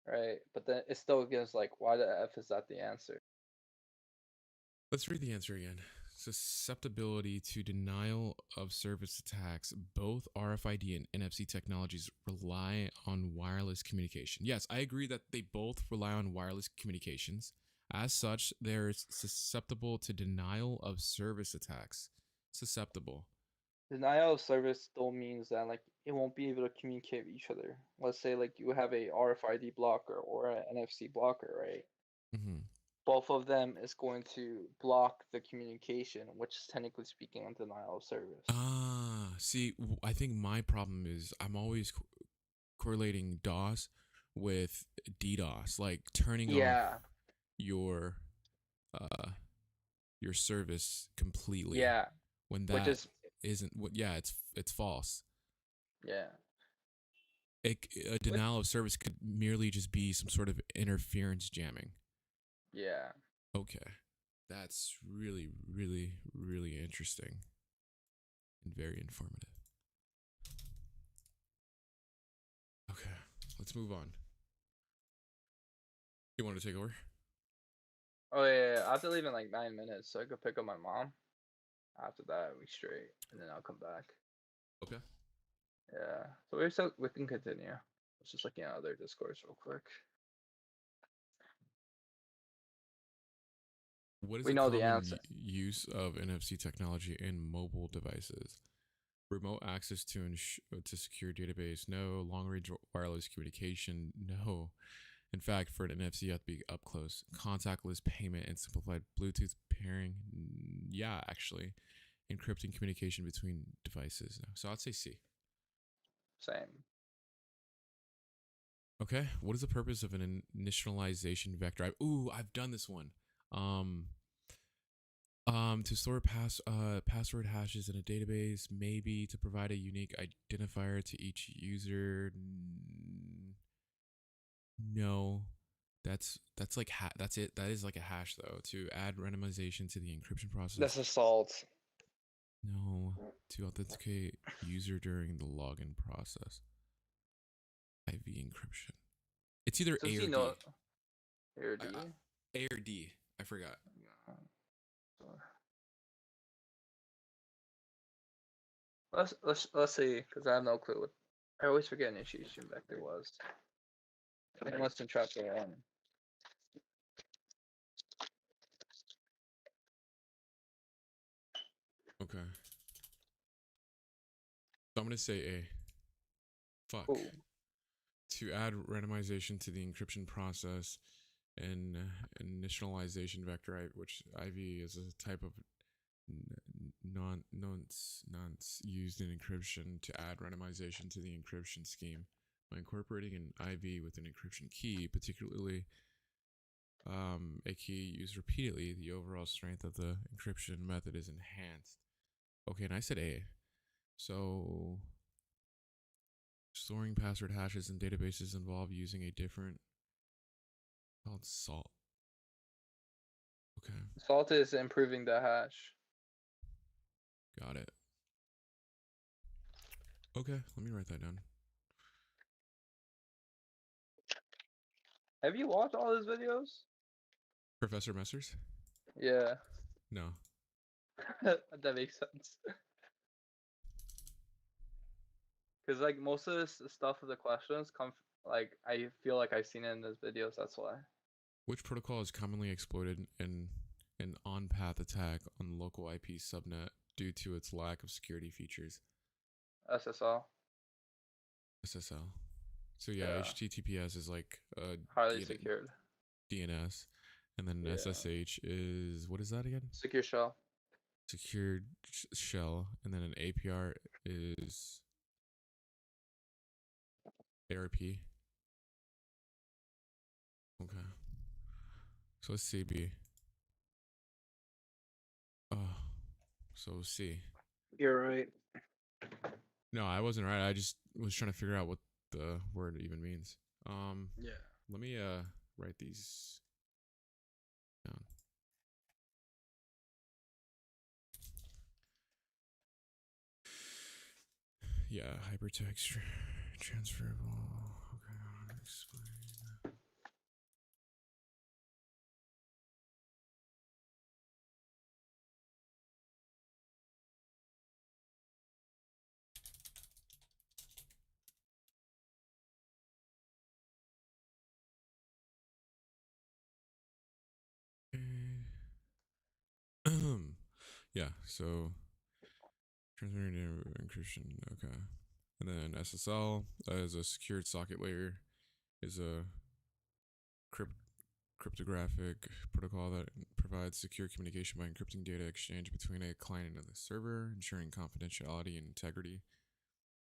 right? But then it still gives like, why the f is that the answer? let's read the answer again. Susceptibility to denial of service attacks. Both RFID and NFC technologies rely on wireless communication. Yes, I agree that they both rely on wireless communications. As such, they're susceptible to denial of service attacks. Susceptible. Denial of service still means that like it won't be able to communicate with each other. Let's say like you have a RFID blocker or an NFC blocker, right? Mm-hmm. Both of them is going to block the communication, which is technically speaking a denial of service. Ah, see, I think my problem is I'm always correlating DOS with DDoS, like turning off Yeah, your uh your service completely yeah, when which that is isn't what. Yeah, it's false. yeah, A which denial of service could merely just be some sort of interference jamming. yeah. Okay, that's really interesting and very informative. Okay, let's move on. You want to take over? Oh yeah, I have to leave in like 9 minutes, so I could pick up my mom. After that, we straight, and then I'll come back. Okay. Yeah, so we can continue. Let's just looking at other discourse real quick. What is We a know the common answer. use of NFC technology in mobile devices? Remote access to secure database? No. Long range wireless communication? No. In fact, for an NFC, you have to be up close. Contactless payment and simplified Bluetooth pairing? Yeah, actually. Encrypting communication between devices? No. So I'd say C. Same. Okay. What is the purpose of an initialization vector? Ooh, I've done this one. Um, to store password hashes in a database, maybe to provide a unique identifier to each user. No, that's like that's it. That is like a hash though. To add randomization to the encryption process. That's assault. No, to authenticate user during the login process. IV encryption. It's either Since A you or know D. here I, D. A or D. I forgot. Let's see, because I have no clue what I always forget initiation vector was. Unless in chapter 1. Okay. So I'm gonna say A. Fuck. Cool. To add randomization to the encryption process and initialization vector, which IV is a type of nonce used in encryption to add randomization to the encryption scheme. By incorporating an IV with an encryption key, particularly a key used repeatedly, the overall strength of the encryption method is enhanced. Okay, and I said A. So storing password hashes in databases involve using a different called salt. Okay, Salt is improving the hash. got it. Okay, let me write that down. Have you watched all his videos? Professor Messers? Yeah. No. That makes sense. Because like most of this stuff of the questions come like I feel like I've seen it in his videos. That's why. Which protocol is commonly exploited in an on-path attack on the local IP subnet due to its lack of security features? SSL. SSL. So yeah, Yeah. HTTPS is like Highly secured. DNS, and then Yeah. SSH is what is that again? Secure shell. Secured shell, and then an APR is ARP. Okay. So let's see B. Oh, so C. You're right. No, I wasn't right. I just was trying to figure out what the word even means. Yeah. Let me write these down. Yeah, hypertext transferable. Okay, I'll explain. Yeah, so transmitting encryption. Okay, and then SSL as a secured socket layer is a cryptographic protocol that provides secure communication by encrypting data exchange between a client and a server, ensuring confidentiality and integrity.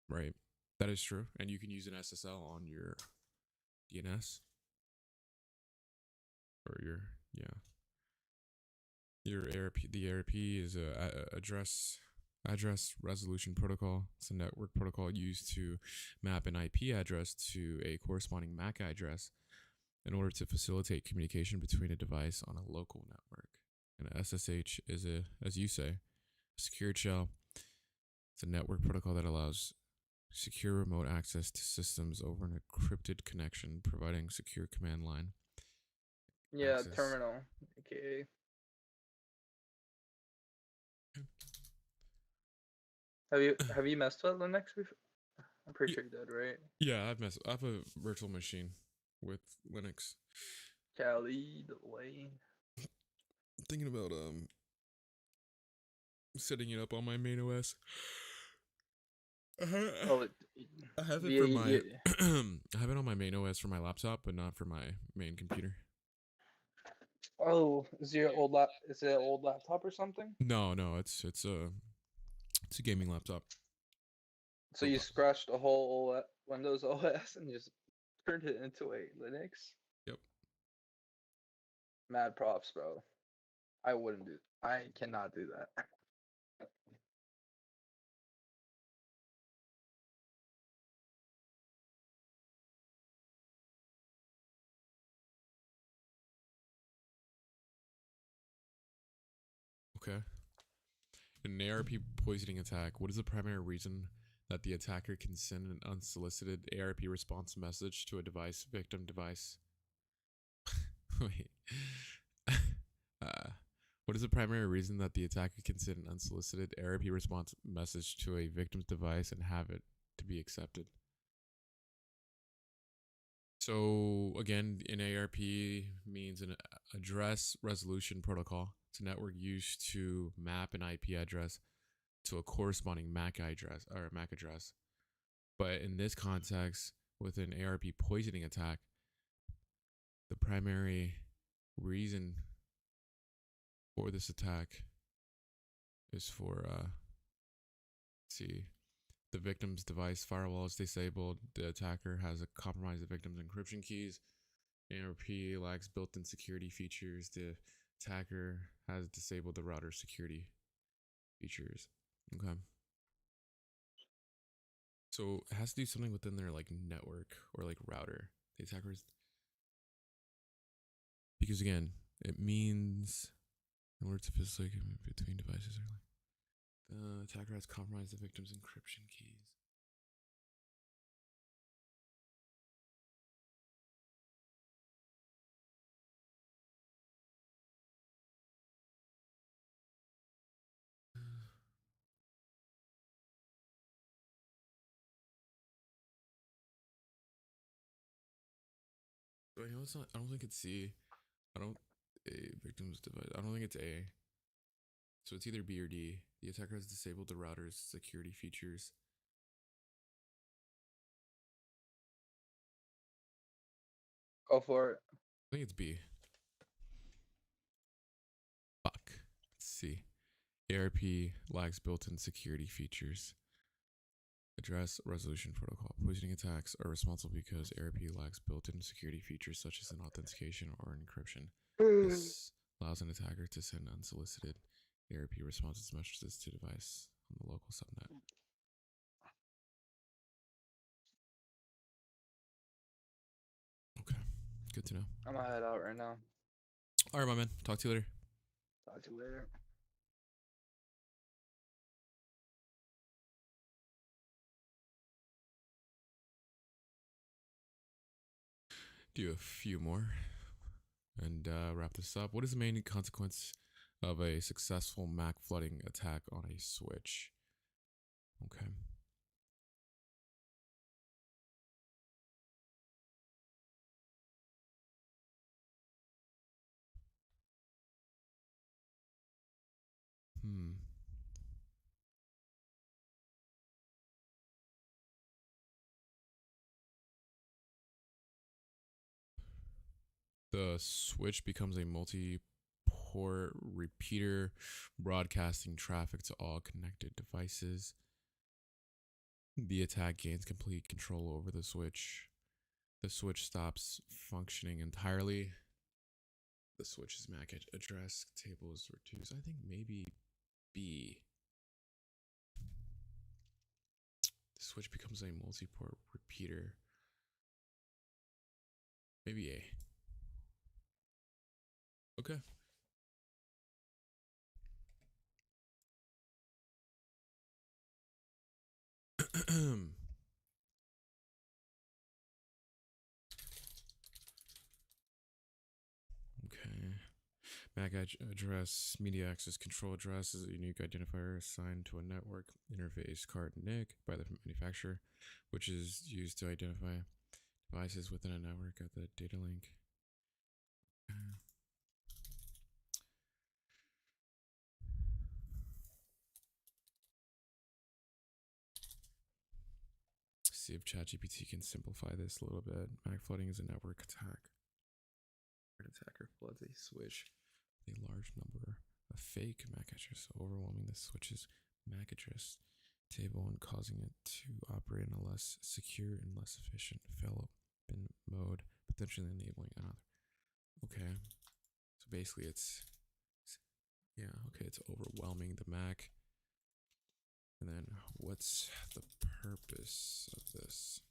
Right, that is true, and you can use an SSL on your DNS or your ARP. The ARP is a address resolution protocol. It's a network protocol used to map an IP address to a corresponding MAC address in order to facilitate communication between a device on a local network. And SSH is as you say, a secured shell. It's a network protocol that allows secure remote access to systems over an encrypted connection, providing secure command line Yeah. access. Terminal. AKA. Have you messed with Linux before? I'm pretty Yeah, sure you did, right? yeah, I have a virtual machine with Linux. Cali the way. I'm thinking about setting it up on my main OS. Oh, I have it via for my yeah. I have it on my main OS for my laptop, but not for my main computer. Oh, Is it an old laptop or something? No, no, it's a gaming laptop. So Built you on. scratched a whole Windows OS and just turned it into a Linux? Yep. Mad props, bro. I wouldn't do. I cannot do that. Okay. In an ARP poisoning attack, what is the primary reason that the attacker can send an unsolicited ARP response message to a victim device? Wait. uh, what is the primary reason that the attacker can send an unsolicited ARP response message to a victim's device and have it to be accepted? So again, an ARP means an address resolution protocol. It's a network used to map an IP address to a corresponding MAC address. But in this context, with an ARP poisoning attack, the primary reason for this attack is for let's see, the victim's device firewall is disabled. The attacker has compromised the victim's encryption keys. ARP lacks built-in security features. The attacker has disabled the router security features. Okay. So it has to do something within their like network or like router. The attackers, because again, it means in order to physically move between devices or like the attacker has compromised the victim's encryption keys. So I know it's not. I don't think it's C. I don't A victim's device. I don't think it's A. So it's either B or D. The attacker has disabled the router's security features. Go for it. I think it's B. Fuck. Let's see. ARP lacks built-in security features. Address resolution protocol. Poisoning attacks are responsible because ARP lacks built-in security features such as an authentication or encryption. This allows an attacker to send unsolicited ARP responses messages to device on the local subnet. Okay, good to know. I'm gonna head out right now. All right, my man. Talk to you later. Talk to you later. Do a few more and wrap this up. What is the main consequence of a successful MAC flooding attack on a switch? Okay. Hmm. The switch becomes a multi-port repeater, broadcasting traffic to all connected devices. The attack gains complete control over the switch. The switch stops functioning entirely. The switch's MAC address table is reduced. I think maybe B. The switch becomes a multi-port repeater. Maybe A. Okay. Okay. MAC address, media access control address is a unique identifier assigned to a network interface card NIC by the manufacturer, which is used to identify devices within a network at the data link. See if ChatGPT can simplify this a little bit. MAC flooding is a network attack. An attacker floods a switch with a large number of fake MAC addresses, overwhelming the switch's MAC address table and causing it to operate in a less secure and less efficient fail-open mode, potentially enabling another. Okay, so basically it's overwhelming the MAC. And then what's the purpose of this?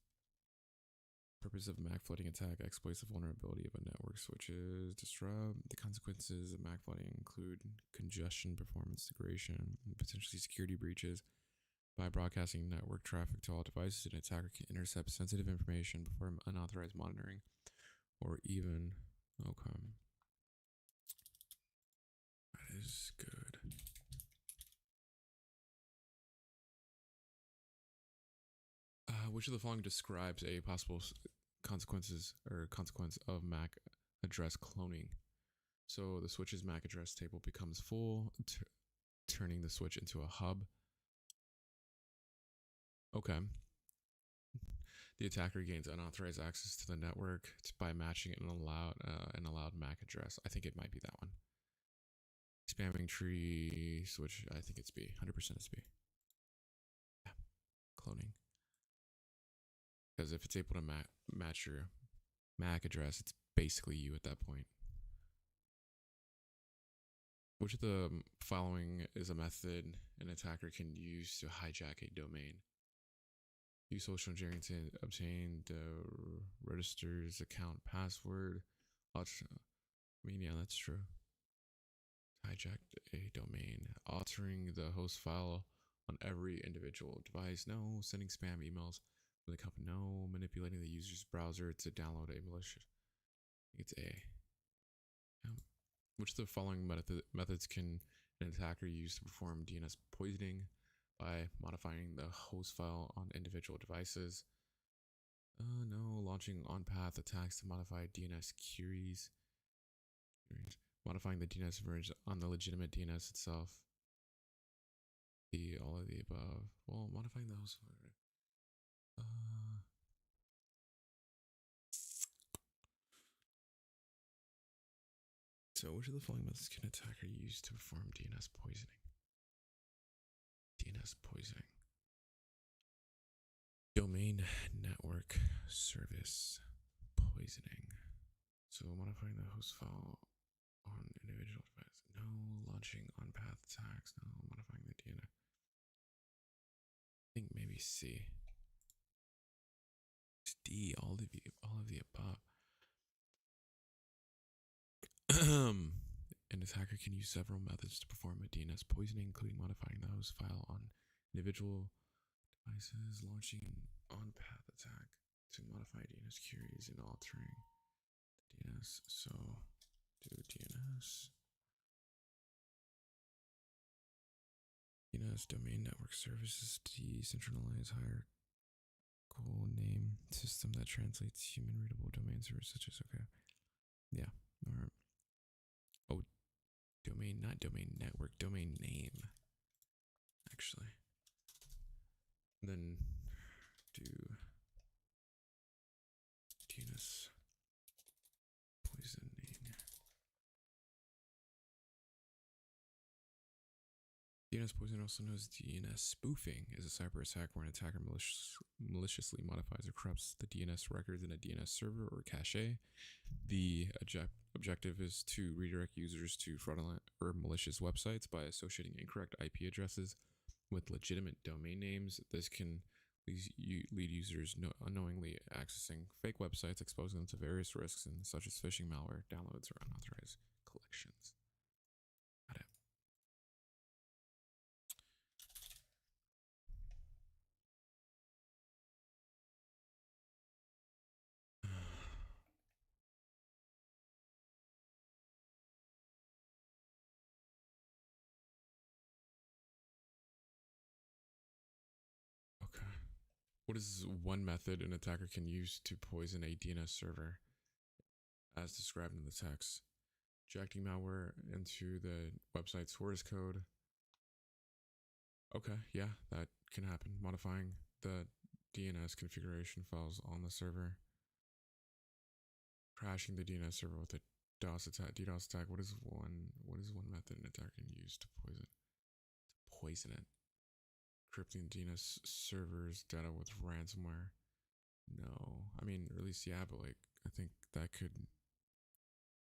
Purpose of MAC flooding attack exploits the vulnerability of a network switches disrupt. The consequences of MAC flooding include congestion, performance degradation, and potentially security breaches. By broadcasting network traffic to all devices, an attacker can intercept sensitive information before unauthorized monitoring, or even that is good. Which of the following describes a possible consequence of MAC address cloning. So the switch's MAC address table becomes full, turning the switch into a hub. Okay. The attacker gains unauthorized access to the network by matching an allowed MAC address. I think it might be that one. Spamming tree switch. I think it's B. 100% it's B. Yeah. Cloning. Because if it's able to match your MAC address, it's basically you at that point. Which of the following is a method an attacker can use to hijack a domain? Use social engineering to obtain the register's account password. I mean, yeah, that's true. Hijacked a domain, altering the host file on every individual device. No. Sending spam emails from the company. No. Manipulating the user's browser to download a malicious. It's A. Which of the following methods can an attacker use to perform DNS poisoning? By modifying the host file on individual devices. No. Launching on-path attacks to modify DNS queries. Modifying the DNS version on the legitimate DNS itself. All of the above. Well, modifying the host file. So which of the following methods can an attacker use to perform DNS poisoning? DNS poisoning. Domain network service poisoning. So modifying the host file on individual devices. No. Launching on-path attacks. No. Modifying the DNS. I think maybe C. It's D. All of the above. An attacker can use several methods to perform a DNS poisoning, including modifying the host file on individual devices, launching an on-path attack to modify DNS queries, and altering the DNS. So, do DNS. DNS domain network services, decentralized hierarchical name system that translates human readable domain servers such as okay. Yeah. All right. Oh, domain, not domain network, domain name. Actually. Then do DNS poisoning. DNS poisoning, also known as DNS spoofing, is a cyber attack where an attacker maliciously modifies or corrupts the DNS records in a DNS server or cache. The objective is to redirect users to fraudulent or malicious websites by associating incorrect IP addresses with legitimate domain names. This can lead users unknowingly accessing fake websites, exposing them to various risks such as phishing, malware, downloads, or unauthorized collections. Got it. Okay. What is one method an attacker can use to poison a DNS server, as described in the text? Injecting malware into the website source code. Okay, yeah, that can happen. Modifying the DNS configuration files on the server. Crashing the DNS server with a DDoS attack. What is one method an attacker can use to poison it? Encrypting DNS servers data with ransomware. No. I mean, or at least yeah, but like I think that could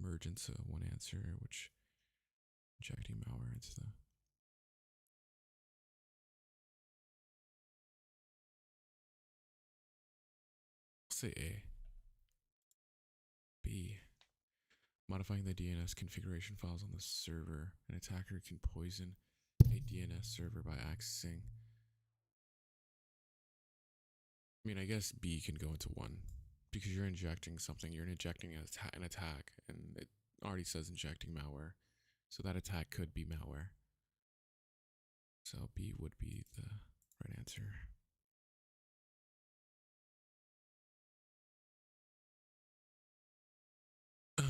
merge into one answer, which injecting malware into the I'll say A. B. Modifying the DNS configuration files on the server. An attacker can poison a DNS server by accessing. I mean, I guess B can go into one because you're injecting something. You're injecting an attack, and it already says injecting malware. So that attack could be malware. So B would be the right answer.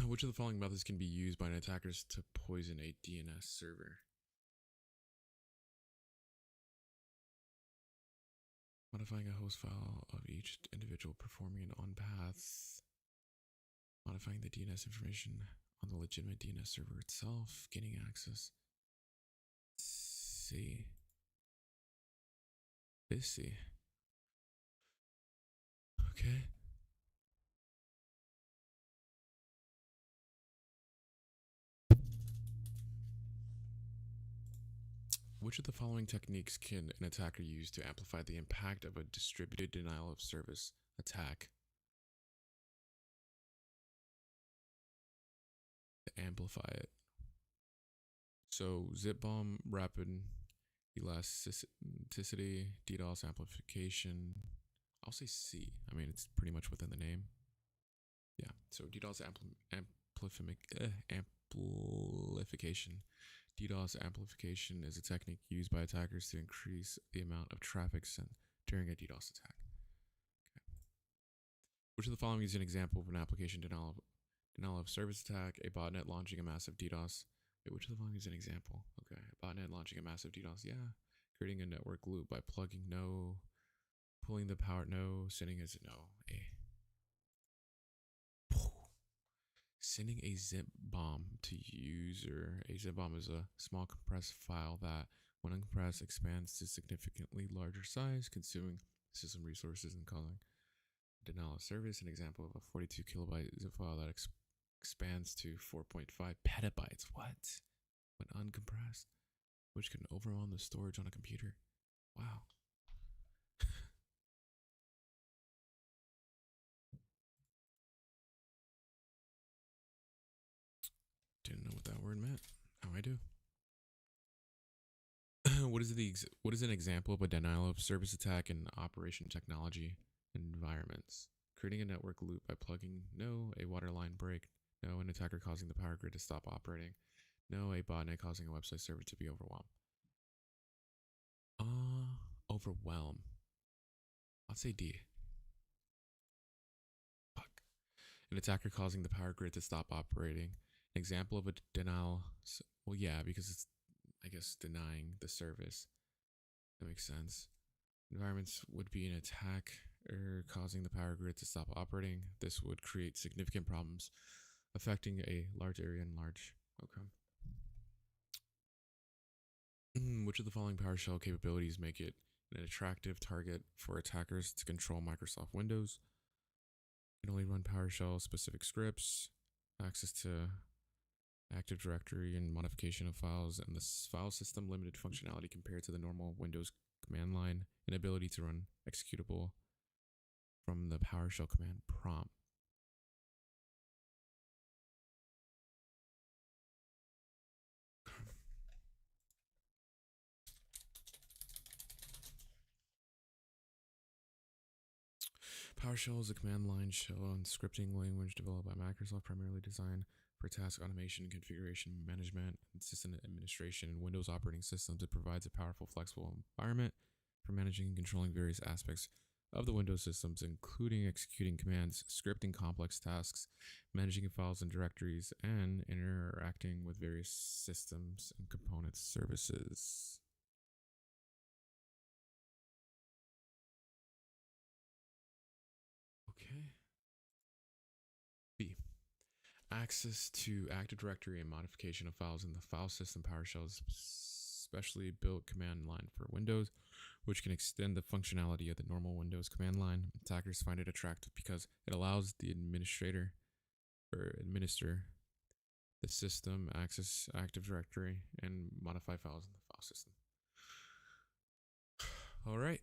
Which of the following methods can be used by an attacker to poison a DNS server? Modifying a host file of each individual, performing an on path, modifying the DNS information on the legitimate DNS server itself, gaining access. C. Is C. Okay. Which of the following techniques can an attacker use to amplify the impact of a distributed denial of service attack? To amplify it. So, zip bomb, rapid elasticity, DDoS amplification. I'll say C. I mean, it's pretty much within the name. Yeah. So, DDoS amplification. DDoS amplification is a technique used by attackers to increase the amount of traffic sent during a DDoS attack. Okay. Which of the following is an example of an application denial of service attack? A botnet launching a massive DDoS. Wait, which of the following is an example? Okay, a botnet launching a massive DDoS. Yeah. Creating a network loop by plugging no, pulling the power no, sending as no. A. Sending a zip bomb to user. A zip bomb is a small compressed file that, when uncompressed, expands to significantly larger size, consuming system resources and causing denial of service. An example of a 42 kilobyte zip file that expands to 4.5 petabytes. What? When uncompressed, which can overwhelm the storage on a computer. Wow. Didn't know what that word meant. Now I do. What is an example of a denial of service attack in operation technology environments? Creating a network loop by plugging no, a water line break, no, an attacker causing the power grid to stop operating, no, a botnet causing a website server to be overwhelmed. Overwhelm. I'll say D. Fuck. An attacker causing the power grid to stop operating. An example of a denial. Well, yeah, because it's, I guess, denying the service. That makes sense. Environments would be an attack or causing the power grid to stop operating. This would create significant problems affecting a large area and large. Okay. Which of the following PowerShell capabilities make it an attractive target for attackers to control Microsoft Windows? You can only run PowerShell specific scripts, access to Active Directory and modification of files, and the file system limited functionality compared to the normal Windows command line, and ability to run executable from the PowerShell command prompt. PowerShell is a command line shell and scripting language developed by Microsoft, primarily designed for task automation, configuration management, and system administration in Windows operating systems. It provides a powerful, flexible environment for managing and controlling various aspects of the Windows systems, including executing commands, scripting complex tasks, managing files and directories, and interacting with various systems and component services. Okay. B. Access to Active Directory and modification of files in the file system. PowerShell is specially built command line for Windows, which can extend the functionality of the normal Windows command line. Attackers find it attractive because it allows the administrator or administer the system, access Active Directory, and modify files in the file system. All right.